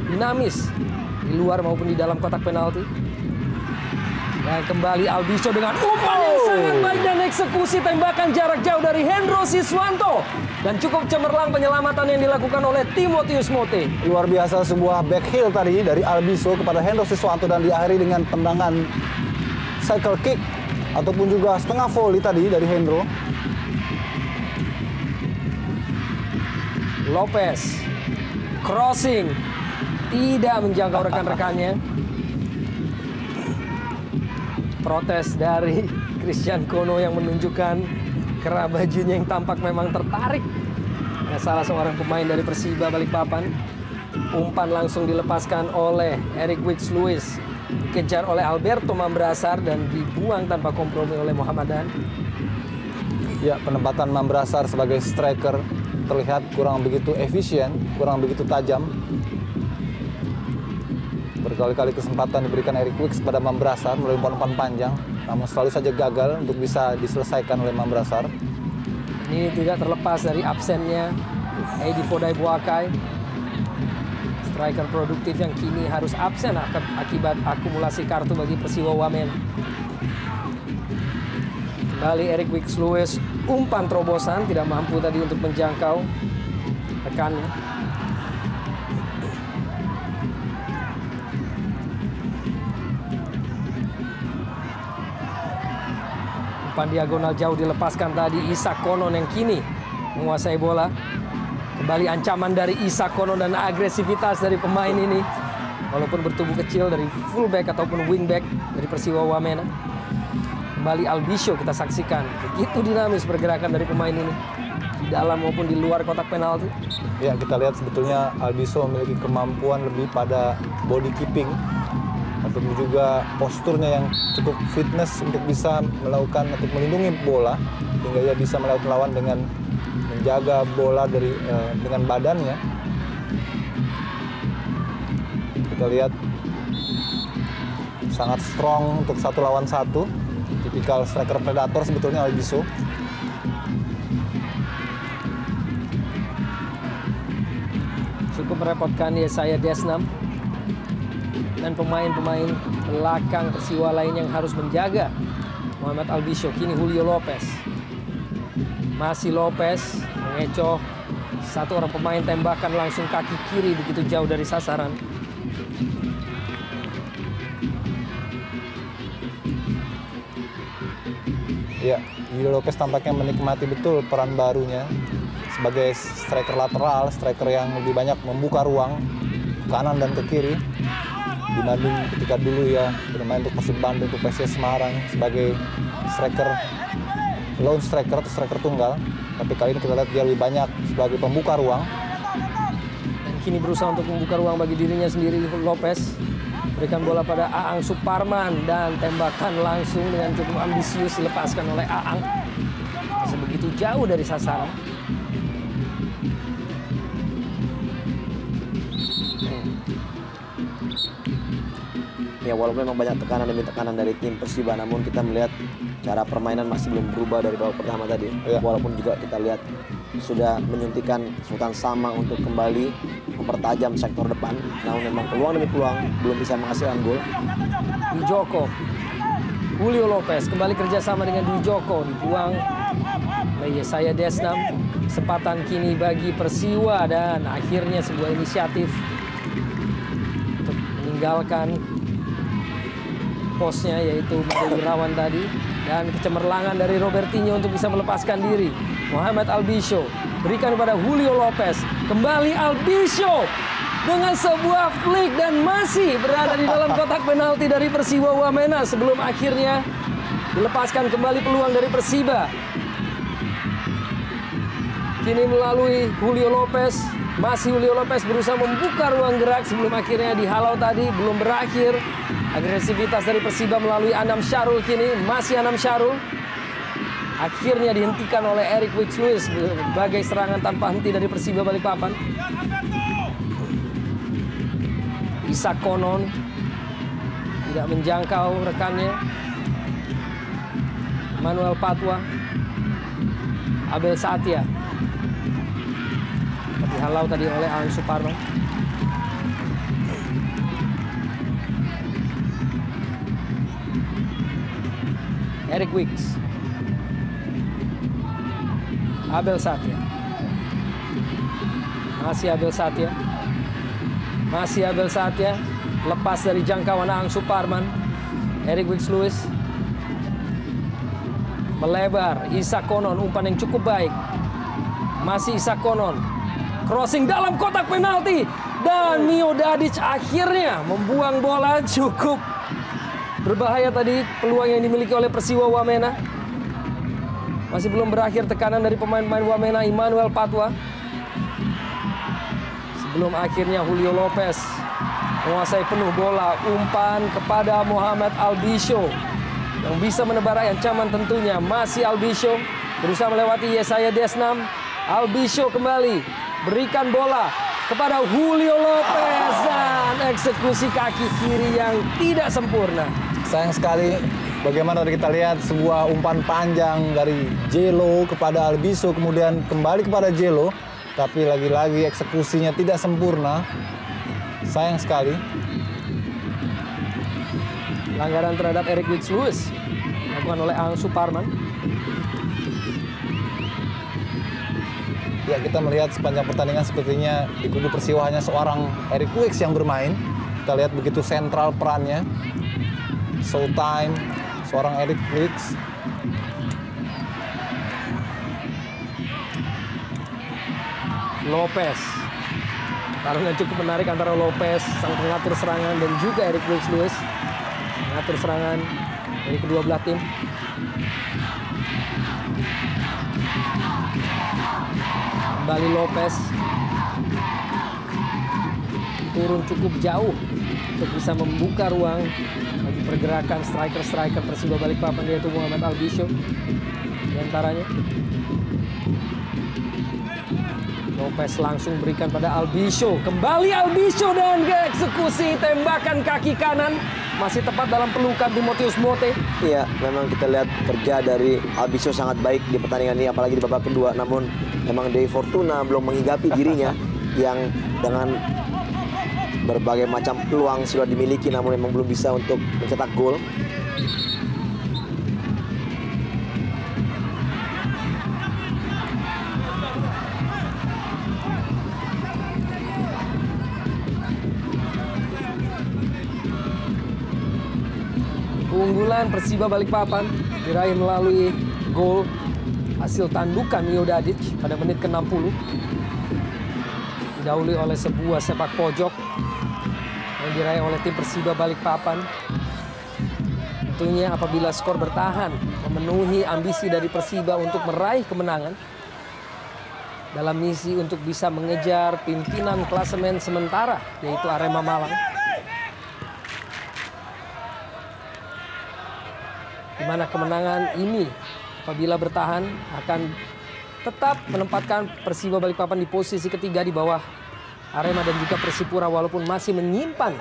dinamis di luar maupun di dalam kotak penalti. Dan kembali Albisho dengan umpan yang sangat baik dan eksekusi tembakan jarak jauh dari Hendro Siswanto. Dan cukup cemerlang penyelamatan yang dilakukan oleh Timotius Mote. Luar biasa sebuah back heel tadi dari Albisho kepada Hendro Siswanto dan diakhiri dengan tendangan cycle kick ataupun juga setengah volley tadi dari Hendro. Lopez crossing tidak menjangkau rekan-rekannya. Protes dari Christian Kono yang menunjukkan kerah bajunya yang tampak memang tertarik. Nah, salah seorang pemain dari Persiba Balikpapan. Umpan langsung dilepaskan oleh Eric Wicks-Lewis. Dikejar oleh Alberto Mambrasar dan dibuang tanpa kompromi oleh Muhammadan. Ya, penempatan Mambrasar sebagai striker terlihat kurang begitu efisien, kurang begitu tajam. Berkali-kali kesempatan diberikan Eric Wicks pada Mambrasar melalui umpan-umpan panjang. namun selalu saja gagal untuk bisa diselesaikan oleh Mambrasar. Ini tidak terlepas dari absennya Edi Fodai Boakai, striker produktif yang kini harus absen akibat akumulasi kartu bagi Persiwa Wamena. Kembali Eric Wicks-Lewis, umpan terobosan tidak mampu tadi untuk menjangkau rekannya. Umpan diagonal jauh dilepaskan tadi Isak Konon yang kini menguasai bola. Kembali ancaman dari Isak Konon dan agresivitas dari pemain ini. Walaupun bertubuh kecil dari fullback ataupun wingback dari Persiwa Wamena. Kembali Albisho kita saksikan. Begitu dinamis pergerakan dari pemain ini. Di dalam maupun di luar kotak penalti. Ya, kita lihat sebetulnya Albisho memiliki kemampuan lebih pada body keeping. Atau juga posturnya yang cukup fitness untuk bisa melakukan atau melindungi bola hingga ia bisa melakukan lawan dengan menjaga bola dengan badannya. Kita lihat sangat strong untuk 1 lawan 1, tipikal striker predator sebetulnya Albisho. Cukup merepotkan Yesaya Desnam dan pemain-pemain belakang Persiwa lain yang harus menjaga Muhammad Albisho. Kini Julio Lopez, masih Lopez mengecoh satu orang pemain, tembakan langsung kaki kiri begitu jauh dari sasaran. Ya, Julio Lopez tampaknya menikmati betul peran barunya sebagai striker lateral, striker yang lebih banyak membuka ruang kanan dan ke kiri dibanding ketika dulu ya bermain untuk Persib Bandung, untuk PSIS Semarang sebagai striker lone striker atau striker tunggal. Tapi kali ini kita lihat dia lebih banyak sebagai pembuka ruang. Dan kini berusaha untuk membuka ruang bagi dirinya sendiri. Lopez berikan bola pada Aang Suparman dan tembakan langsung dengan cukup ambisius dilepaskan oleh Aang. Masih begitu jauh dari sasaran. Ya, walaupun memang banyak tekanan demi tekanan dari tim Persiba, namun kita melihat cara permainan masih belum berubah dari babak pertama tadi. Ya. Walaupun juga kita lihat sudah menyuntikkan Sultan Sama untuk kembali mempertajam sektor depan, namun memang peluang demi peluang belum bisa menghasilkan gol. Dwi Joko, Julio Lopez kembali kerjasama dengan Dwi Joko, dibuang oleh Yesaya Desnam. Kesempatan kini bagi Persiwa dan akhirnya sebuah inisiatif untuk meninggalkan posnya, yaitu Mario Irawan tadi, dan kecemerlangan dari Robertinho untuk bisa melepaskan diri. Muhammad Albisho berikan kepada Julio Lopez, kembali Albisho dengan sebuah flick dan masih berada di dalam kotak penalti dari Persiwa Wamena sebelum akhirnya dilepaskan kembali peluang dari Persiba. Kini melalui Julio Lopez, masih Julio Lopez berusaha membuka ruang gerak sebelum akhirnya dihalau tadi, belum berakhir. Agresivitas dari Persiba melalui Anam Syarul, kini masih Anam Syarul. Akhirnya dihentikan oleh Eric Wicks-Lewis sebagai serangan tanpa henti dari Persiba Balikpapan. Isak Konon tidak menjangkau rekannya. Manuel Patwa, Abel Satya dihalau tadi oleh Aang Suparman. Eric Wicks, Abel Satya, masih Abel Satya, masih Abel Satya, lepas dari jangkauan Aang Suparman. Eric Wicks-Lewis melebar, Isak Konon, umpan yang cukup baik, masih Isak Konon, crossing dalam kotak penalti, dan Mio Dadic akhirnya membuang bola. Cukup berbahaya tadi peluang yang dimiliki oleh Persiwa Wamena. Masih belum berakhir tekanan dari pemain-pemain Wamena. Emmanuel Patwa, sebelum akhirnya Julio Lopez menguasai penuh bola, umpan kepada Muhammad Albisho yang bisa menebar ancaman tentunya. Masih Albisho berusaha melewati Yesaya Desnam. Albisho kembali berikan bola kepada Julio Lopez dan eksekusi kaki kiri yang tidak sempurna. Sayang sekali Bagaimana kita lihat sebuah umpan panjang dari Jello kepada Albiso, kemudian kembali kepada Jello, tapi lagi-lagi eksekusinya tidak sempurna. Sayang sekali. Pelanggaran terhadap Eric Wicks-Lewis dilakukan oleh Aang Suparman. Ya, kita melihat sepanjang pertandingan sepertinya di kubu Persiwa hanya seorang Eric Wicks yang bermain. Kita lihat begitu sentral perannya. Showtime, seorang Eric Wicks. Lopez. Tarungan cukup menarik antara Lopez, sang pengatur serangan, dan juga Eric Wicks-Lewis, mengatur serangan dari kedua belah tim. Kembali Lopez. Turun cukup jauh untuk bisa membuka ruang bagi pergerakan striker-striker Persiba Balikpapan, yaitu Muhammad Albiso di antaranya. Lopez langsung berikan pada Albiso. Kembali Albiso dan eksekusi tembakan kaki kanan. Masih tepat dalam pelukan Timotius Mote. Iya, memang kita lihat kerja dari Albiso sangat baik di pertandingan ini, apalagi di babak kedua. Namun memang Dewi Fortuna belum menghigapi dirinya yang dengan berbagai macam peluang sudah dimiliki, namun memang belum bisa untuk mencetak gol. Keunggulan Persiba Balikpapan diraih melalui gol hasil tandukan Mio Dadic pada menit ke-60. Didahului oleh sebuah sepak pojok yang diraih oleh tim Persiba Balikpapan. Tentunya apabila skor bertahan memenuhi ambisi dari Persiba untuk meraih kemenangan dalam misi untuk bisa mengejar pimpinan klasemen sementara, yaitu Arema Malang. Di mana kemenangan ini apabila bertahan akan tetap menempatkan Persiba Balikpapan di posisi ketiga di bawah Arema dan juga Persipura, walaupun masih menyimpan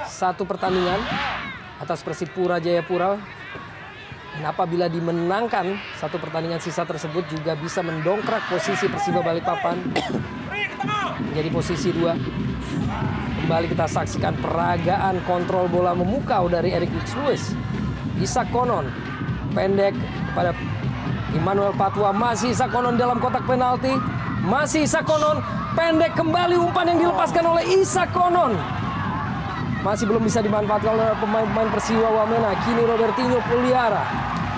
satu pertandingan atas Persipura Jayapura. Dan apabila dimenangkan satu pertandingan sisa tersebut juga bisa mendongkrak posisi Persiba Balikpapan menjadi posisi 2. Kembali kita saksikan peragaan kontrol bola memukau dari Eric Wicks-Lewis. Isak Konon pendek kepada Immanuel Patwa. Masih Isak Konon dalam kotak penalti. Masih Isak Konon pendek, kembali umpan yang dilepaskan oleh Isak Konon. Masih belum bisa dimanfaatkan oleh pemain-pemain Persiwa Wamena. Kini Robertinho Puliara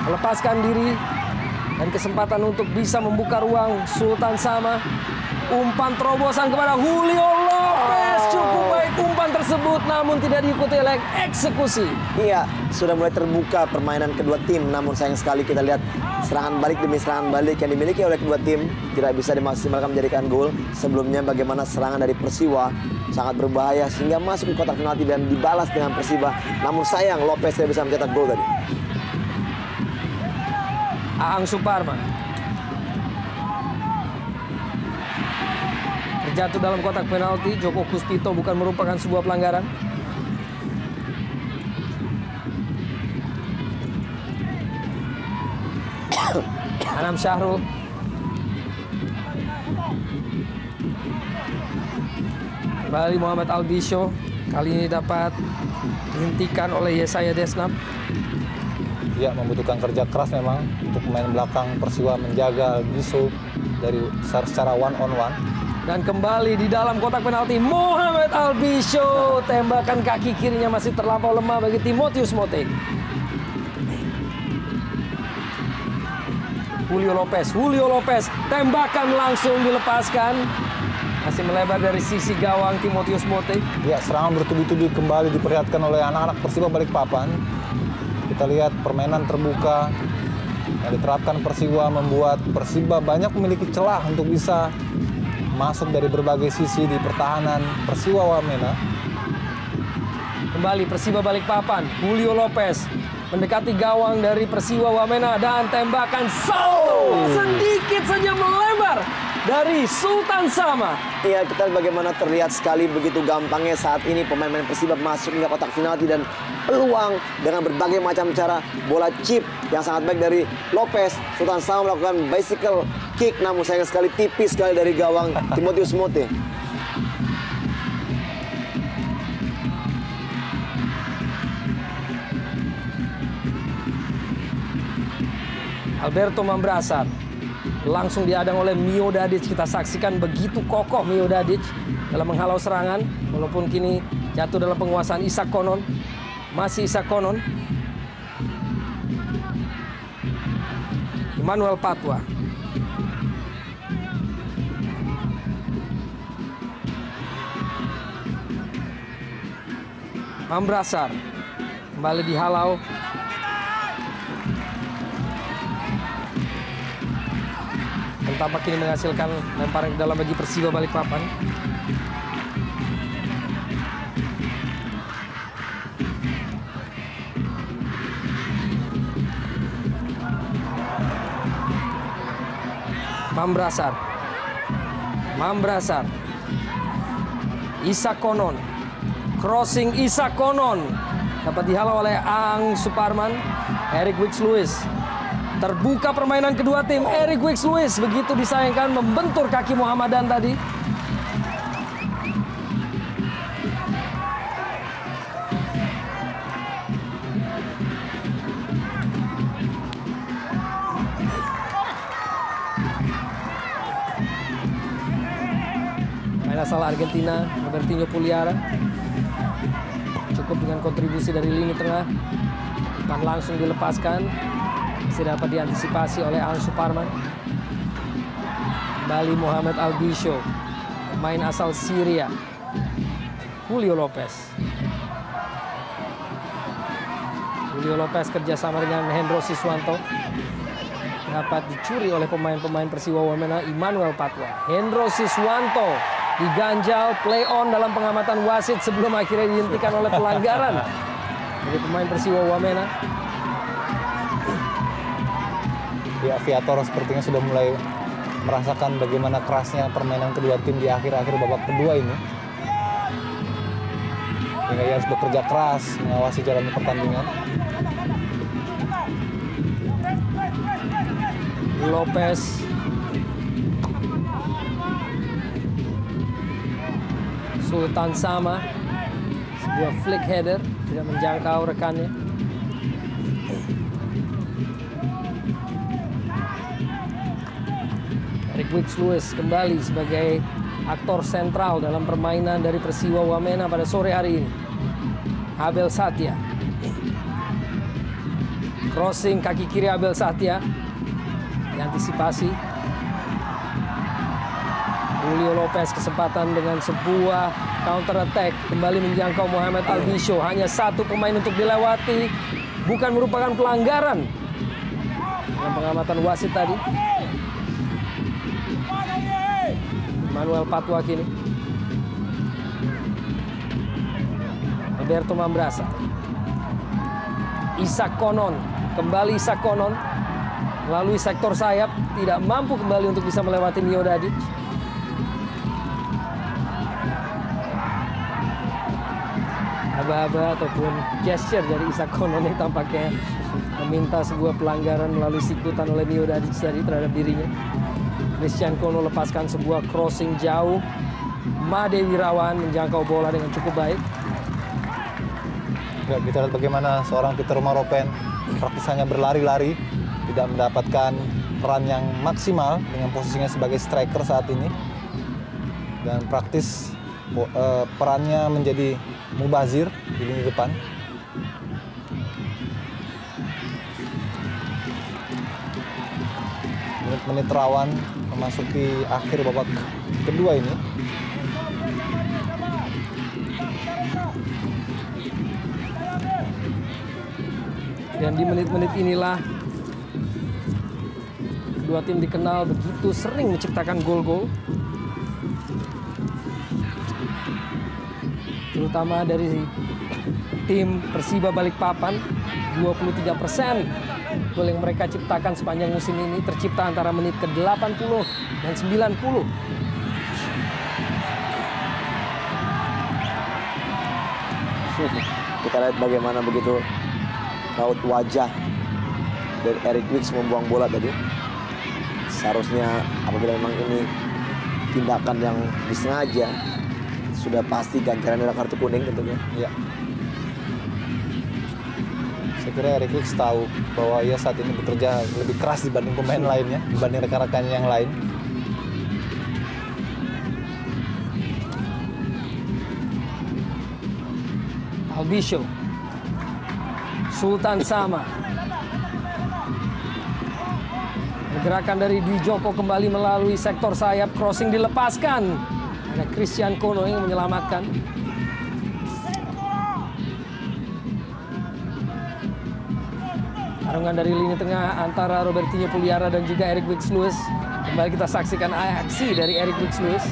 melepaskan diri dan kesempatan untuk bisa membuka ruang. Sultan Sama, umpan terobosan kepada Julio Lopez. Cukup baik umpan tersebut, namun tidak diikuti oleh eksekusi. Iya, sudah mulai terbuka permainan kedua tim, namun sayang sekali kita lihat serangan balik demi serangan balik yang dimiliki oleh kedua tim tidak bisa dimaksimalkan menjadikan gol. Sebelumnya bagaimana serangan dari Persiwa sangat berbahaya sehingga masuk ke kotak penalti dan dibalas dengan Persiba. Namun sayang Lopez tidak bisa mencetak gol tadi. Aang Suparman terjatuh dalam kotak penalti. Joko Puspito bukan merupakan sebuah pelanggaran. Anam Syahrul. Kembali Muhammad Albiso. Kali ini dapat dihentikan oleh Yesaya Desnam. Ya, membutuhkan kerja keras memang untuk pemain belakang Persiwa menjaga Albiso dari secara one on one. Dan kembali di dalam kotak penalti Muhammad Albiso. Tembakan kaki kirinya masih terlampau lemah bagi Timotius Mote. Julio Lopez, tembakan langsung dilepaskan. Masih melebar dari sisi gawang Timotius Mote. Ya, serangan bertubi-tubi kembali diperlihatkan oleh anak-anak Persiba Balikpapan. Kita lihat permainan terbuka yang diterapkan Persiwa membuat Persiba banyak memiliki celah untuk bisa masuk dari berbagai sisi di pertahanan Persiwa Wamena. Kembali Persiba Balikpapan, Julio Lopez mendekati gawang dari Persiwa Wamena dan tembakan salto sedikit saja melebar dari Sultan Sama. Iya, kita bagaimana terlihat sekali begitu gampangnya saat ini pemain-pemain Persiba masuk hingga kotak penalti dan peluang dengan berbagai macam cara. Bola chip yang sangat baik dari Lopez. Sultan Sama melakukan bicycle kick, namun sayang sekali tipis sekali dari gawang Timotius Mote. Alberto Mambrasar langsung dihadang oleh Mio Dadic. Kita saksikan begitu kokoh Mio Dadic dalam menghalau serangan. Walaupun kini jatuh dalam penguasaan Isak Konon. Masih Isak Konon. Emmanuel Patwa. Mambrasar kembali dihalau. Dan tampak kini menghasilkan lemparan ke dalam bagi Persiba Balikpapan. Mambrasar. Isak Konon. Crossing Isak Konon. Dapat dihalau oleh Ang Suparman. Eric Wicks-Lewis. Terbuka permainan kedua tim. Eric Wicks-Lewis begitu disayangkan membentur kaki Muhammadan tadi. Main asal Argentina, Robertinho Puliara. Cukup dengan kontribusi dari lini tengah. Umpan langsung dilepaskan. Masih dapat diantisipasi oleh Ang Suparman. Kembali Muhammad Albisho, pemain asal Syria. Julio Lopez kerjasama dengan Hendro Siswanto. Dapat dicuri oleh pemain-pemain Persiwa Wamena. Emmanuel Patwa. Hendro Siswanto diganjal, play on dalam pengamatan wasit sebelum akhirnya dihentikan oleh pelanggaran dari pemain Persiwa Wamena. Di Aviator sepertinya sudah mulai merasakan bagaimana kerasnya permainan kedua tim di akhir-akhir babak kedua ini. Hingga ia harus bekerja keras mengawasi jalannya pertandingan. Lopez. Sultan Sama. Sebuah flick header, tidak menjangkau rekannya. Eric Wicks-Lewis kembali sebagai aktor sentral dalam permainan dari Persiwa Wamena pada sore hari ini. Abel Satya. Crossing kaki kiri Abel Satya. Diantisipasi. Julio Lopez kesempatan dengan sebuah counter attack. Kembali menjangkau Muhammad Albisho. Hanya satu pemain untuk dilewati. Bukan merupakan pelanggaran. Dalam pengamatan wasit tadi. Manuel Patwa kini. Alberto Mambrasar. Isak Konon. Kembali Isak Konon. Melalui sektor sayap. Tidak mampu kembali untuk bisa melewati Mio Dadic. Aba-aba ataupun gesture dari Isak Konon yang tampaknya meminta sebuah pelanggaran melalui sikutan oleh Mio Dadic tadi terhadap dirinya. Christian Kono lepaskan sebuah crossing jauh. Made Wirawan menjangkau bola dengan cukup baik. Ya, kita lihat bagaimana seorang Peter Maropen praktis hanya berlari-lari, tidak mendapatkan peran yang maksimal dengan posisinya sebagai striker saat ini. Dan praktis perannya menjadi mubazir di lini depan. Menit-menit rawan memasuki akhir babak kedua ini. Dan di menit-menit inilah kedua tim dikenal begitu sering menciptakan gol-gol. Terutama dari tim Persiba Balikpapan, 23% Gol yang mereka ciptakan sepanjang musim ini tercipta antara menit ke-80 dan 90. Kita lihat bagaimana begitu raut wajah dari Eric Wicks membuang bola tadi. Seharusnya apabila memang ini tindakan yang disengaja, sudah pasti ganjaran adalah kartu kuning tentunya. Ya. Saya kira Eric Wicks tahu bahwa ia saat ini bekerja lebih keras dibanding pemain lainnya, dibanding rekan-rekannya yang lain. Albisho, Sultan Sama. Pergerakan dari Dwi Joko kembali melalui sektor sayap, crossing dilepaskan. Ada Christian Kono yang menyelamatkan. Tarungan dari lini tengah antara Robertinho Puliara dan juga Eric Wicks-Lewis. Kembali kita saksikan aksi dari Eric Wicks-Lewis.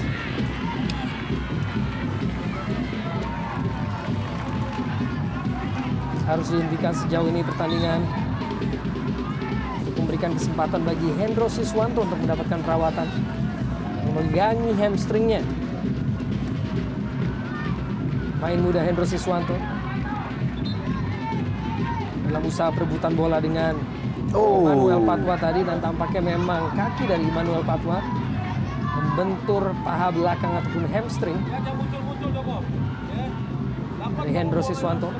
Harus dihentikan sejauh ini pertandingan untuk memberikan kesempatan bagi Hendro Siswanto untuk mendapatkan perawatan, memegangi hamstringnya. Main muda Hendro Siswanto dalam usaha perebutan bola dengan Manuel Patwa tadi, dan tampaknya memang kaki dari Manuel Patwa membentur paha belakang ataupun hamstring dari Hendro Siswanto.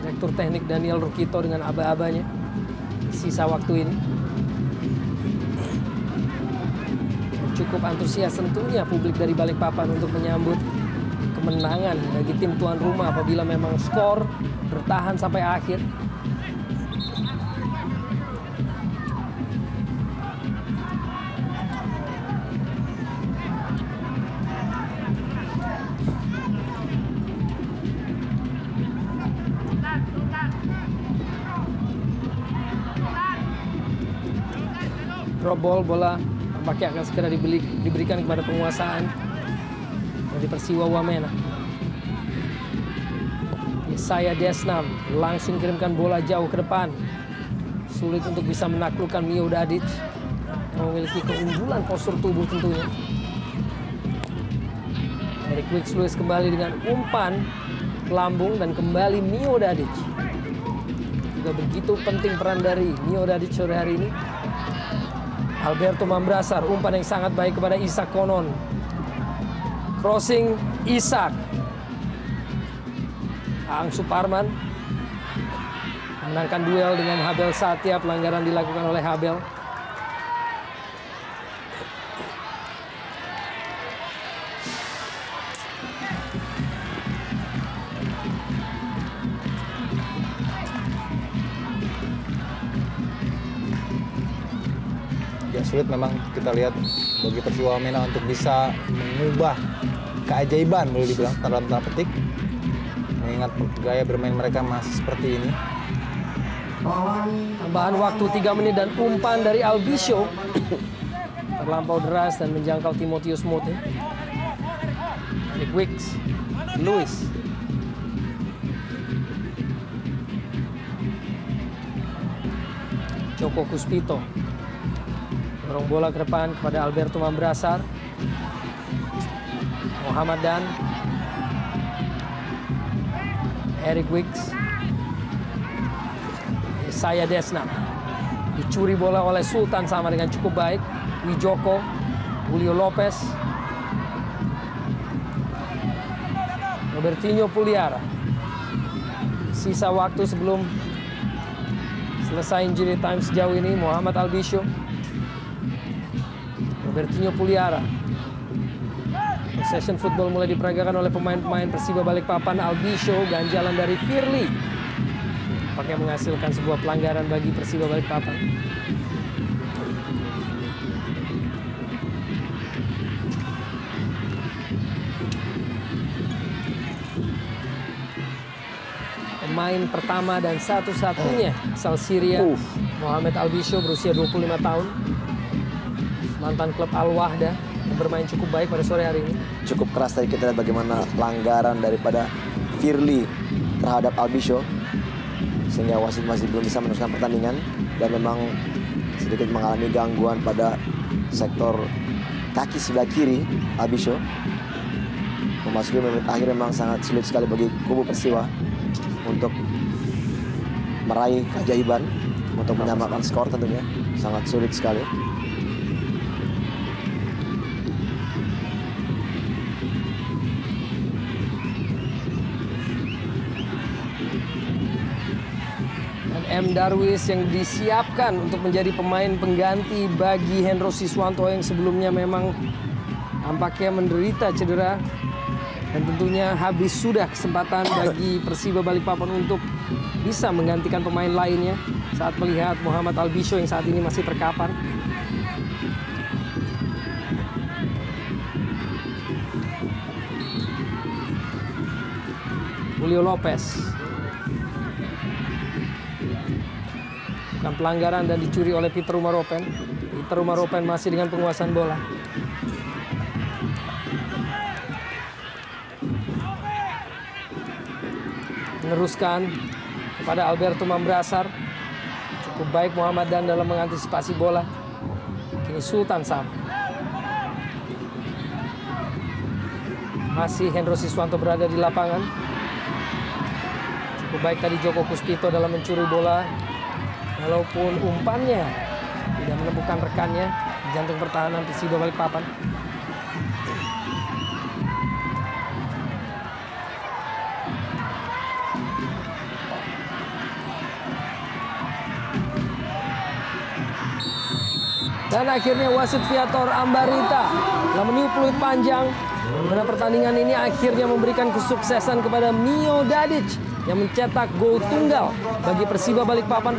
Direktur teknik Daniel Rukito dengan aba-abanya sisa waktu ini. Cukup antusias tentunya publik dari Balikpapan untuk menyambut kemenangan bagi tim tuan rumah apabila memang skor bertahan sampai akhir. Drop ball, bola tampaknya akan segera diberikan kepada penguasaan dari Persiwa Wamena. Yesaya Desnam langsung kirimkan bola jauh ke depan. Sulit untuk bisa menaklukkan Mio Dadic yang memiliki keunggulan postur tubuh tentunya. Eric Wicks-Lewis kembali dengan umpan lambung dan kembali Mio Dadic. Juga begitu penting peran dari Mio Dadic sore hari ini. Alberto Mambrasar, umpan yang sangat baik kepada Isak Konon. Crossing Isak. Aang Suparman menangkan duel dengan Habel Satya. Pelanggaran dilakukan oleh Habel. Ya sulit memang kita lihat bagi Persiwa Wamena untuk bisa mengubah keajaiban boleh dibilang dalam tanda petik, mengingat gaya bermain mereka masih seperti ini. Tambahan waktu 3 menit dan umpan dari Albisho terlampau deras dan menjangkau Timotius Mote. Eric Wicks-Lewis. Joko Kuspito dorong bola ke depan kepada Alberto Mambrasar. Muhammad Dan. Eric Wicks. Yesaya Desnam. Dicuri bola oleh Sultan Sama dengan cukup baik. Wijoko. Julio Lopez. Robertinho Puliara. Sisa waktu sebelum selesai injury time sejauh ini, Muhammad Albisho. Robertinho Puliara. Possession football mulai diperagakan oleh pemain-pemain Persiba Balikpapan. Albisho, ganjalan dari Firly. Tampaknya menghasilkan sebuah pelanggaran bagi Persiba Balikpapan. Pemain pertama dan satu-satunya asal Syria, Muhammad Albisho, berusia 25 tahun. Mantan klub Al Wahda yang bermain cukup baik pada sore hari ini. cukup keras tadi. Kita lihat bagaimana pelanggaran daripada Firly terhadap Albisho, sehingga wasit masih belum bisa meneruskan pertandingan, dan memang sedikit mengalami gangguan pada sektor kaki sebelah kiri Albisho. Memasuki menit akhir memang sangat sulit sekali bagi kubu Persiwa untuk meraih keajaiban, untuk menyamakan skor tentunya sangat sulit sekali. M. Darwis yang disiapkan untuk menjadi pemain pengganti bagi Hendro Siswanto yang sebelumnya memang nampaknya menderita cedera, dan tentunya habis sudah kesempatan bagi Persiba Balikpapan untuk bisa menggantikan pemain lainnya saat melihat Muhammad Albisho yang saat ini masih terkapar. Julio Lopez. Bukan pelanggaran dan dicuri oleh Peter Umaropen. Peter Umaropen masih dengan penguasaan bola. Meneruskan kepada Alberto Mambrasar. Cukup baik Muhammad Dan dalam mengantisipasi bola. Kini Sultan Sam. Masih Hendro Siswanto berada di lapangan. Cukup baik tadi Joko Puspito dalam mencuri bola. Walaupun umpannya tidak menemukan rekannya di jantung pertahanan Persiba Balikpapan. Dan akhirnya wasit Viator Ambarita telah meniup peluit panjang, mana pertandingan ini akhirnya memberikan kesuksesan kepada Mio Dadic yang mencetak gol tunggal bagi Persiba Balikpapan.